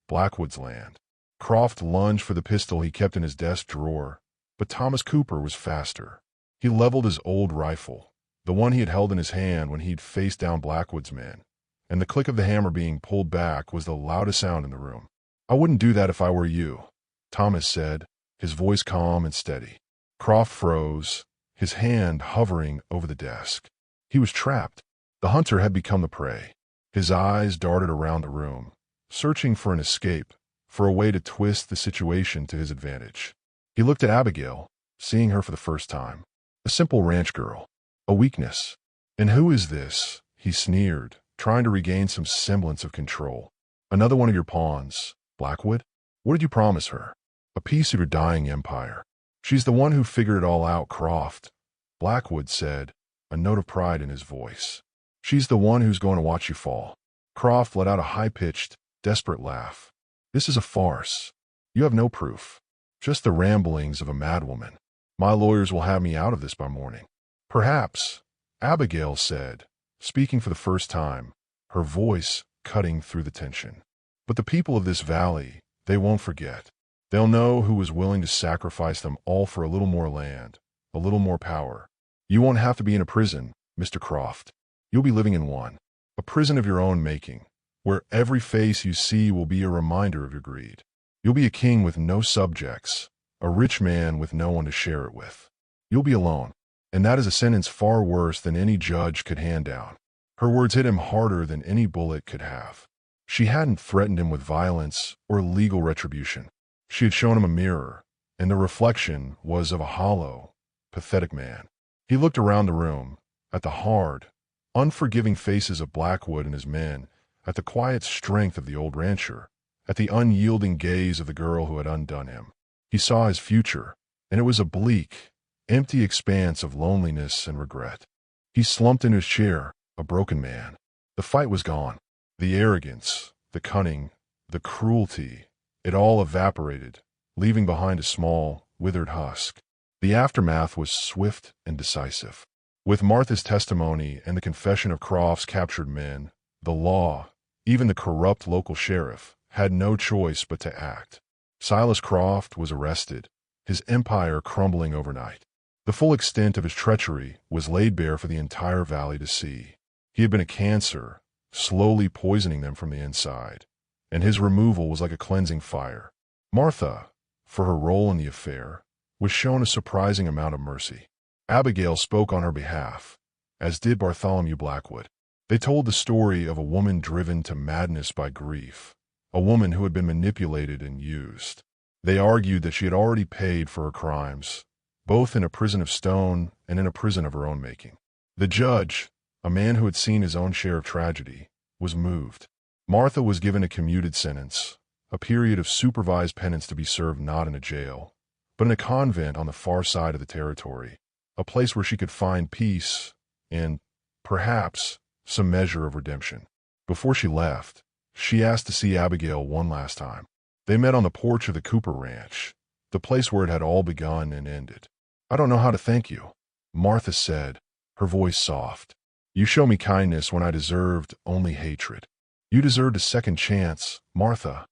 Blackwood's land." Croft lunged for the pistol he kept in his desk drawer, but Thomas Cooper was faster. He leveled his old rifle, the one he had held in his hand when he'd faced down Blackwood's men, and the click of the hammer being pulled back was the loudest sound in the room. "I wouldn't do that if I were you," Thomas said, his voice calm and steady. Croft froze, his hand hovering over the desk. He was trapped. The hunter had become the prey. His eyes darted around the room, searching for an escape, for a way to twist the situation to his advantage. He looked at Abigail, seeing her for the first time. A simple ranch girl. A weakness. "And who is this?" he sneered, trying to regain some semblance of control. "Another one of your pawns, Blackwood? What did you promise her?" "A piece of your dying empire." "She's the one who figured it all out, Croft," Blackwood said, a note of pride in his voice. "She's the one who's going to watch you fall." Croft let out a high-pitched, desperate laugh. "This is a farce. You have no proof. Just the ramblings of a madwoman. My lawyers will have me out of this by morning." "Perhaps," Abigail said, speaking for the first time, her voice cutting through the tension. But the people of this valley, they won't forget. They'll know who was willing to sacrifice them all for a little more land, a little more power. You won't have to be in a prison, Mr. Croft. You'll be living in one. A prison of your own making, where every face you see will be a reminder of your greed. You'll be a king with no subjects, a rich man with no one to share it with. You'll be alone, and that is a sentence far worse than any judge could hand down. Her words hit him harder than any bullet could have. She hadn't threatened him with violence or legal retribution. She had shown him a mirror, and the reflection was of a hollow, pathetic man. He looked around the room, at the hard, unforgiving faces of Blackwood and his men, at the quiet strength of the old rancher, at the unyielding gaze of the girl who had undone him. He saw his future, and it was a bleak, empty expanse of loneliness and regret. He slumped in his chair, a broken man. The fight was gone. The arrogance, the cunning, the cruelty, it all evaporated, leaving behind a small, withered husk. The aftermath was swift and decisive. With Martha's testimony and the confession of Croft's captured men, the law, even the corrupt local sheriff, had no choice but to act. Silas Croft was arrested, his empire crumbling overnight. The full extent of his treachery was laid bare for the entire valley to see. He had been a cancer, slowly poisoning them from the inside, and his removal was like a cleansing fire. Martha, for her role in the affair, was shown a surprising amount of mercy. Abigail spoke on her behalf, as did Bartholomew Blackwood. They told the story of a woman driven to madness by grief, a woman who had been manipulated and used. They argued that she had already paid for her crimes, both in a prison of stone and in a prison of her own making. The judge, a man who had seen his own share of tragedy, was moved. Martha was given a commuted sentence, a period of supervised penance to be served not in a jail, but in a convent on the far side of the territory, a place where she could find peace and, perhaps, some measure of redemption. Before she left, she asked to see Abigail one last time. They met on the porch of the Cooper Ranch, the place where it had all begun and ended. "I don't know how to thank you," Martha said, her voice soft. "You show me kindness when I deserved only hatred." "You deserved a second chance, Martha,"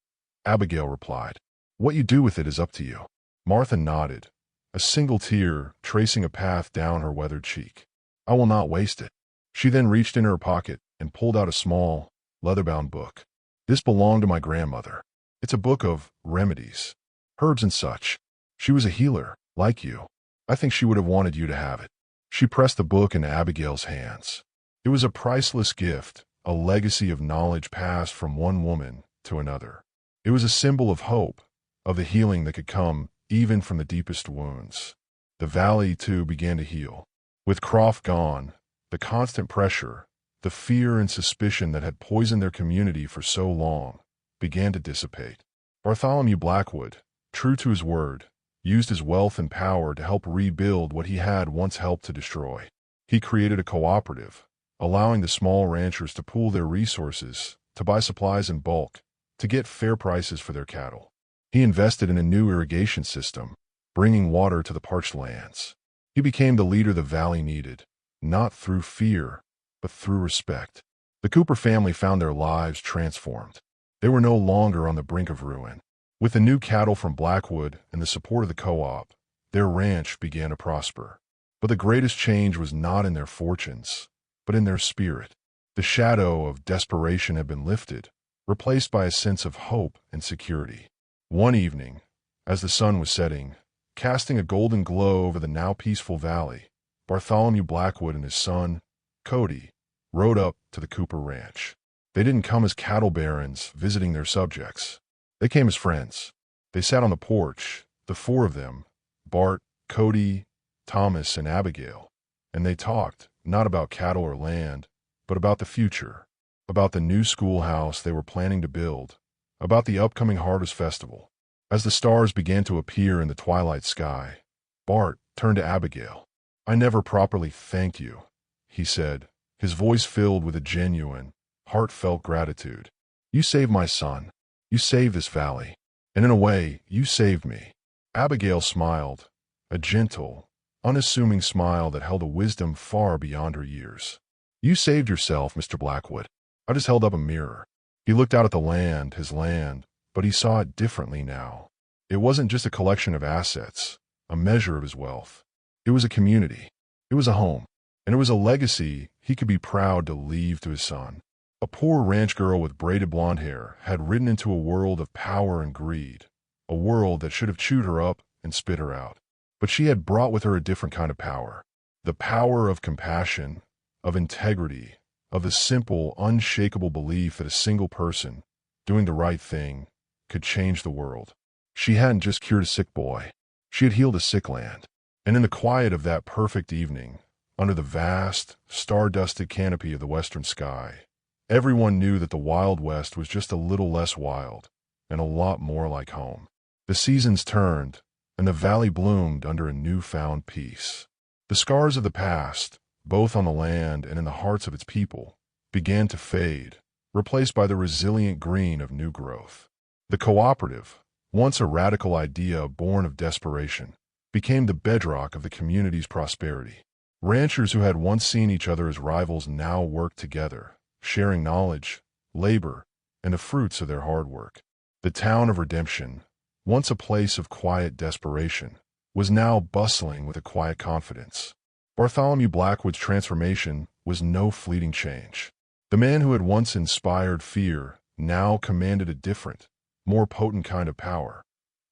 Abigail replied. "What you do with it is up to you." Martha nodded, a single tear tracing a path down her weathered cheek. "I will not waste it." She then reached into her pocket and pulled out a small, leather-bound book. "This belonged to my grandmother. It's a book of remedies, herbs and such. She was a healer, like you. I think she would have wanted you to have it." She pressed the book into Abigail's hands. It was a priceless gift, a legacy of knowledge passed from one woman to another. It was a symbol of hope, of the healing that could come even from the deepest wounds. The valley, too, began to heal. With Croft gone, the constant pressure, the fear and suspicion that had poisoned their community for so long, began to dissipate. Bartholomew Blackwood, true to his word, used his wealth and power to help rebuild what he had once helped to destroy. He created a cooperative, allowing the small ranchers to pool their resources, to buy supplies in bulk, to get fair prices for their cattle. He invested in a new irrigation system, bringing water to the parched lands. He became the leader the valley needed, not through fear, but through respect. The Cooper family found their lives transformed. They were no longer on the brink of ruin. With the new cattle from Blackwood and the support of the co-op, their ranch began to prosper. But the greatest change was not in their fortunes, but in their spirit. The shadow of desperation had been lifted, replaced by a sense of hope and security. One evening, as the sun was setting, casting a golden glow over the now peaceful valley, Bartholomew Blackwood and his son, Cody, rode up to the Cooper Ranch. They didn't come as cattle barons visiting their subjects. They came as friends. They sat on the porch, the four of them, Bart, Cody, Thomas, and Abigail, and they talked, not about cattle or land, but about the future, about the new schoolhouse they were planning to build, about the upcoming Harvest Festival. As the stars began to appear in the twilight sky, Bart turned to Abigail. "I never properly thanked you," he said, his voice filled with a genuine, heartfelt gratitude. "You saved my son. You saved this valley. And in a way, you saved me." Abigail smiled, a gentle, unassuming smile that held a wisdom far beyond her years. "You saved yourself, Mr. Blackwood. I just held up a mirror." He looked out at the land, his land, but he saw it differently now. It wasn't just a collection of assets, a measure of his wealth. It was a community. It was a home. And it was a legacy he could be proud to leave to his son. A poor ranch girl with braided blonde hair had ridden into a world of power and greed, a world that should have chewed her up and spit her out. But she had brought with her a different kind of power. The power of compassion, of integrity, of the simple, unshakable belief that a single person, doing the right thing, could change the world. She hadn't just cured a sick boy. She had healed a sick land. And in the quiet of that perfect evening, under the vast, star-dusted canopy of the western sky, everyone knew that the Wild West was just a little less wild and a lot more like home. The seasons turned, and the valley bloomed under a newfound peace. The scars of the past, both on the land and in the hearts of its people, began to fade, replaced by the resilient green of new growth. The cooperative, once a radical idea born of desperation, became the bedrock of the community's prosperity. Ranchers who had once seen each other as rivals now worked together, sharing knowledge, labor, and the fruits of their hard work. The town of Redemption, once a place of quiet desperation, was now bustling with a quiet confidence. Bartholomew Blackwood's transformation was no fleeting change. The man who had once inspired fear now commanded a different, more potent kind of power: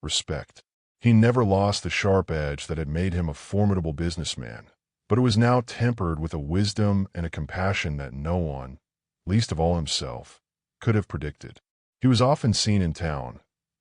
respect. He never lost the sharp edge that had made him a formidable businessman, but it was now tempered with a wisdom and a compassion that no one, least of all himself, could have predicted. He was often seen in town,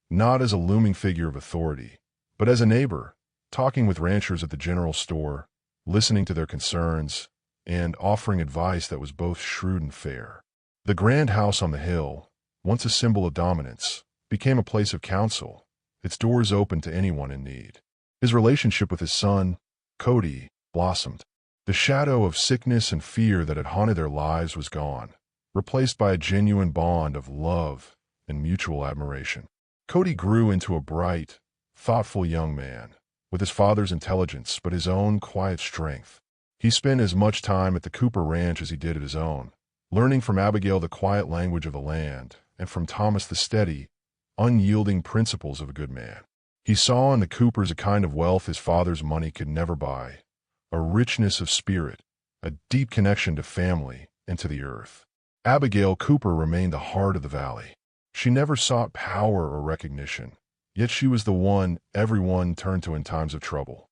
not as a looming figure of authority, but as a neighbor, talking with ranchers at the general store, listening to their concerns, and offering advice that was both shrewd and fair. The grand house on the hill, once a symbol of dominance, became a place of counsel, its doors open to anyone in need. His relationship with his son, Cody, blossomed. The shadow of sickness and fear that had haunted their lives was gone, replaced by a genuine bond of love and mutual admiration. Cody grew into a bright, thoughtful young man, with his father's intelligence but his own quiet strength. He spent as much time at the Cooper Ranch as he did at his own, learning from Abigail the quiet language of the land and from Thomas the steady, unyielding principles of a good man. He saw in the Coopers a kind of wealth his father's money could never buy, a richness of spirit, a deep connection to family and to the earth. Abigail Cooper remained the heart of the valley. She never sought power or recognition, yet she was the one everyone turned to in times of trouble.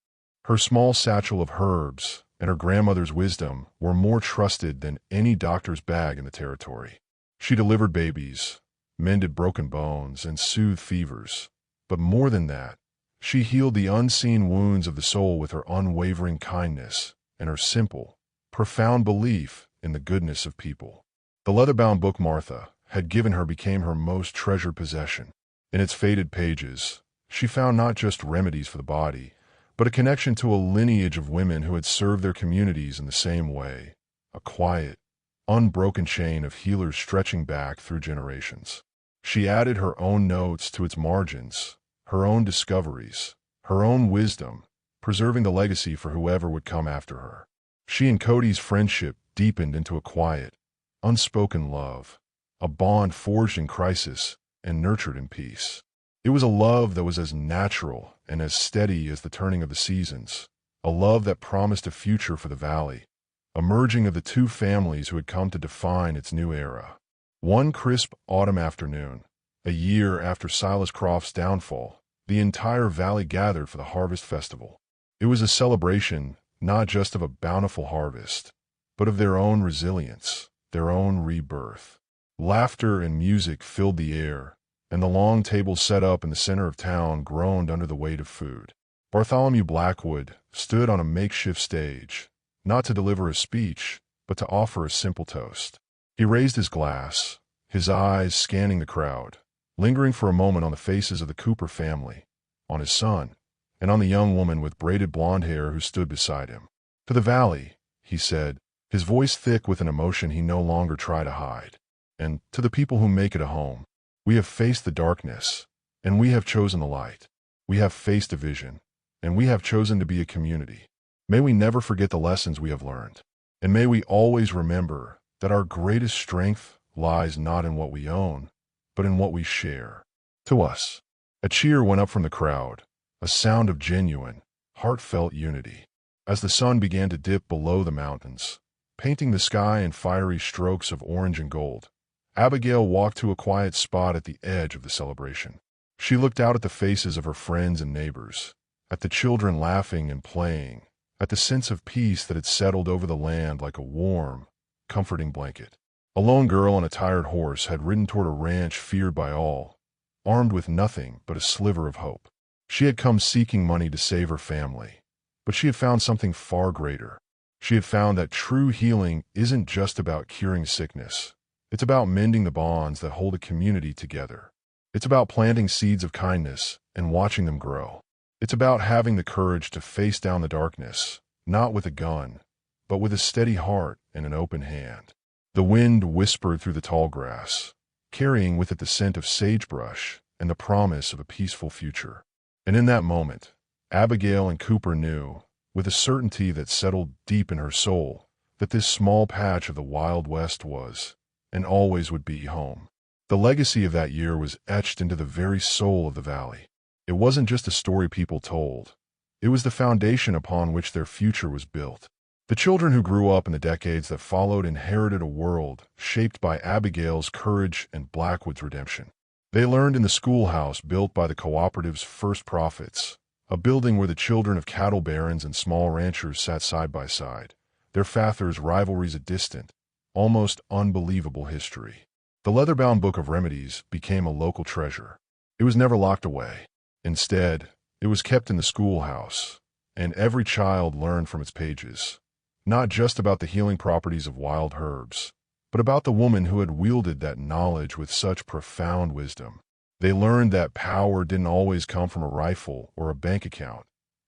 Her small satchel of herbs and her grandmother's wisdom were more trusted than any doctor's bag in the territory. She delivered babies, mended broken bones, and soothed fevers. But more than that, she healed the unseen wounds of the soul with her unwavering kindness and her simple, profound belief in the goodness of people. The leather-bound book Martha had given her became her most treasured possession. In its faded pages, she found not just remedies for the body, but a connection to a lineage of women who had served their communities in the same way, a quiet, unbroken chain of healers stretching back through generations. She added her own notes to its margins, her own discoveries, her own wisdom, preserving the legacy for whoever would come after her. She and Cody's friendship deepened into a quiet, unspoken love, a bond forged in crisis and nurtured in peace. It was a love that was as natural and as steady as the turning of the seasons, a love that promised a future for the valley, a merging of the two families who had come to define its new era. One crisp autumn afternoon, a year after Silas Croft's downfall, the entire valley gathered for the Harvest Festival. It was a celebration not just of a bountiful harvest, but of their own resilience, their own rebirth. Laughter and music filled the air, and the long tables set up in the center of town groaned under the weight of food. Bartholomew Blackwood stood on a makeshift stage, not to deliver a speech, but to offer a simple toast. He raised his glass, his eyes scanning the crowd, lingering for a moment on the faces of the Cooper family, on his son, and on the young woman with braided blonde hair who stood beside him. "To the valley," he said, his voice thick with an emotion he no longer tried to hide. "And to the people who make it a home. We have faced the darkness, and we have chosen the light. We have faced division, and we have chosen to be a community. May we never forget the lessons we have learned, and may we always remember that our greatest strength lies not in what we own, but in what we share. To us, a cheer went up from the crowd, a sound of genuine, heartfelt unity. As the sun began to dip below the mountains, painting the sky in fiery strokes of orange and gold, Abigail walked to a quiet spot at the edge of the celebration. She looked out at the faces of her friends and neighbors, at the children laughing and playing, at the sense of peace that had settled over the land like a warm, comforting blanket. A lone girl on a tired horse had ridden toward a ranch feared by all, armed with nothing but a sliver of hope. She had come seeking money to save her family, but she had found something far greater. She had found that true healing isn't just about curing sickness. It's about mending the bonds that hold a community together. It's about planting seeds of kindness and watching them grow. It's about having the courage to face down the darkness, not with a gun, but with a steady heart and an open hand. The wind whispered through the tall grass, carrying with it the scent of sagebrush and the promise of a peaceful future. And in that moment, Abigail and Cooper knew, with a certainty that settled deep in her soul, that this small patch of the Wild West was, and always would be, home. The legacy of that year was etched into the very soul of the valley. It wasn't just a story people told. It was the foundation upon which their future was built. The children who grew up in the decades that followed inherited a world shaped by Abigail's courage and Blackwood's redemption. They learned in the schoolhouse built by the cooperative's first profits, a building where the children of cattle barons and small ranchers sat side by side, their fathers' rivalries a distant, almost unbelievable history. The leather-bound book of remedies became a local treasure. It was never locked away. Instead, it was kept in the schoolhouse, and every child learned from its pages, not just about the healing properties of wild herbs, but about the woman who had wielded that knowledge with such profound wisdom. They learned that power didn't always come from a rifle or a bank account.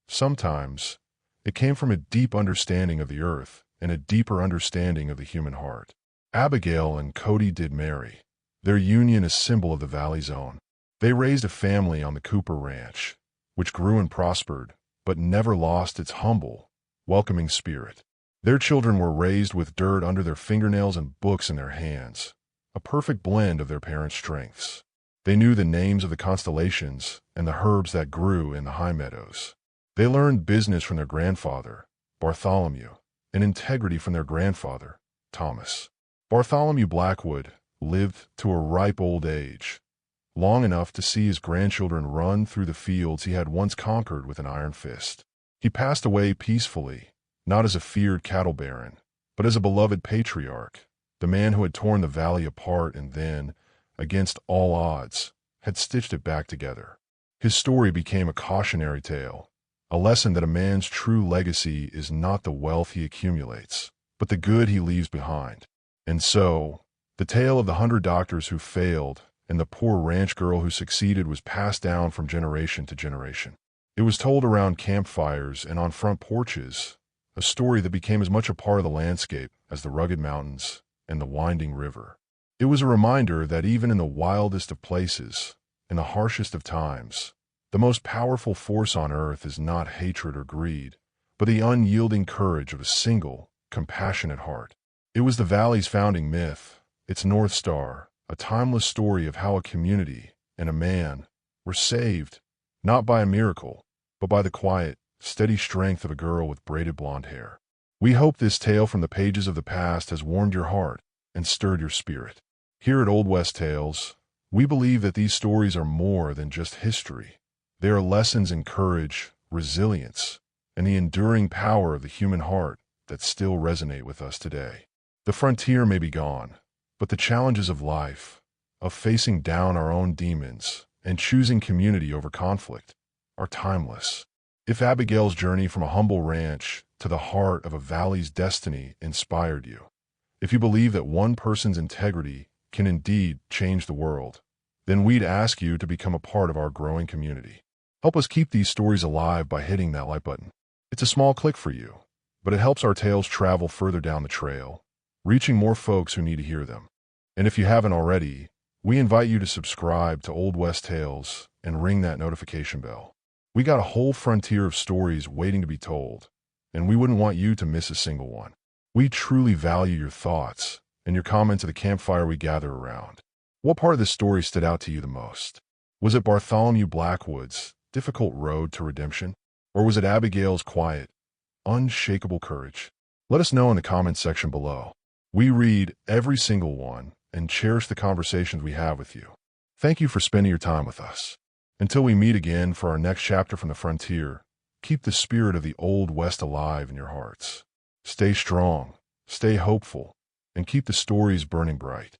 Sometimes, it came from a deep understanding of the earth and a deeper understanding of the human heart. Abigail and Cody did marry, their union a symbol of the valley's own. They raised a family on the Cooper Ranch, which grew and prospered, but never lost its humble, welcoming spirit. Their children were raised with dirt under their fingernails and books in their hands, a perfect blend of their parents' strengths. They knew the names of the constellations and the herbs that grew in the high meadows. They learned business from their grandfather, Bartholomew, and integrity from their grandfather, Thomas. Bartholomew Blackwood lived to a ripe old age, long enough to see his grandchildren run through the fields he had once conquered with an iron fist. He passed away peacefully, not as a feared cattle baron, but as a beloved patriarch, the man who had torn the valley apart and then, against all odds, had stitched it back together. His story became a cautionary tale, a lesson that a man's true legacy is not the wealth he accumulates, but the good he leaves behind. And so, the tale of the 100 doctors who failed and the poor ranch girl who succeeded was passed down from generation to generation. It was told around campfires and on front porches, a story that became as much a part of the landscape as the rugged mountains and the winding river. It was a reminder that even in the wildest of places, in the harshest of times, the most powerful force on earth is not hatred or greed, but the unyielding courage of a single, compassionate heart. It was the valley's founding myth, its North Star, a timeless story of how a community and a man were saved, not by a miracle, but by the quiet, steady strength of a girl with braided blonde hair. We hope this tale from the pages of the past has warmed your heart and stirred your spirit. Here at Old West Tales, we believe that these stories are more than just history. They are lessons in courage, resilience, and the enduring power of the human heart that still resonate with us today. The frontier may be gone, but the challenges of life, of facing down our own demons and choosing community over conflict, are timeless. If Abigail's journey from a humble ranch to the heart of a valley's destiny inspired you, if you believe that one person's integrity can indeed change the world, then we'd ask you to become a part of our growing community. Help us keep these stories alive by hitting that like button. It's a small click for you, but it helps our tales travel further down the trail, reaching more folks who need to hear them. And if you haven't already, we invite you to subscribe to Old West Tales and ring that notification bell. We got a whole frontier of stories waiting to be told, and we wouldn't want you to miss a single one. We truly value your thoughts, and your comment to the campfire we gather around. What part of this story stood out to you the most? Was it Bartholomew Blackwood's difficult road to redemption? Or was it Abigail's quiet, unshakable courage? Let us know in the comments section below. We read every single one and cherish the conversations we have with you. Thank you for spending your time with us. Until we meet again for our next chapter from the frontier, keep the spirit of the Old West alive in your hearts. Stay strong, stay hopeful, and keep the stories burning bright.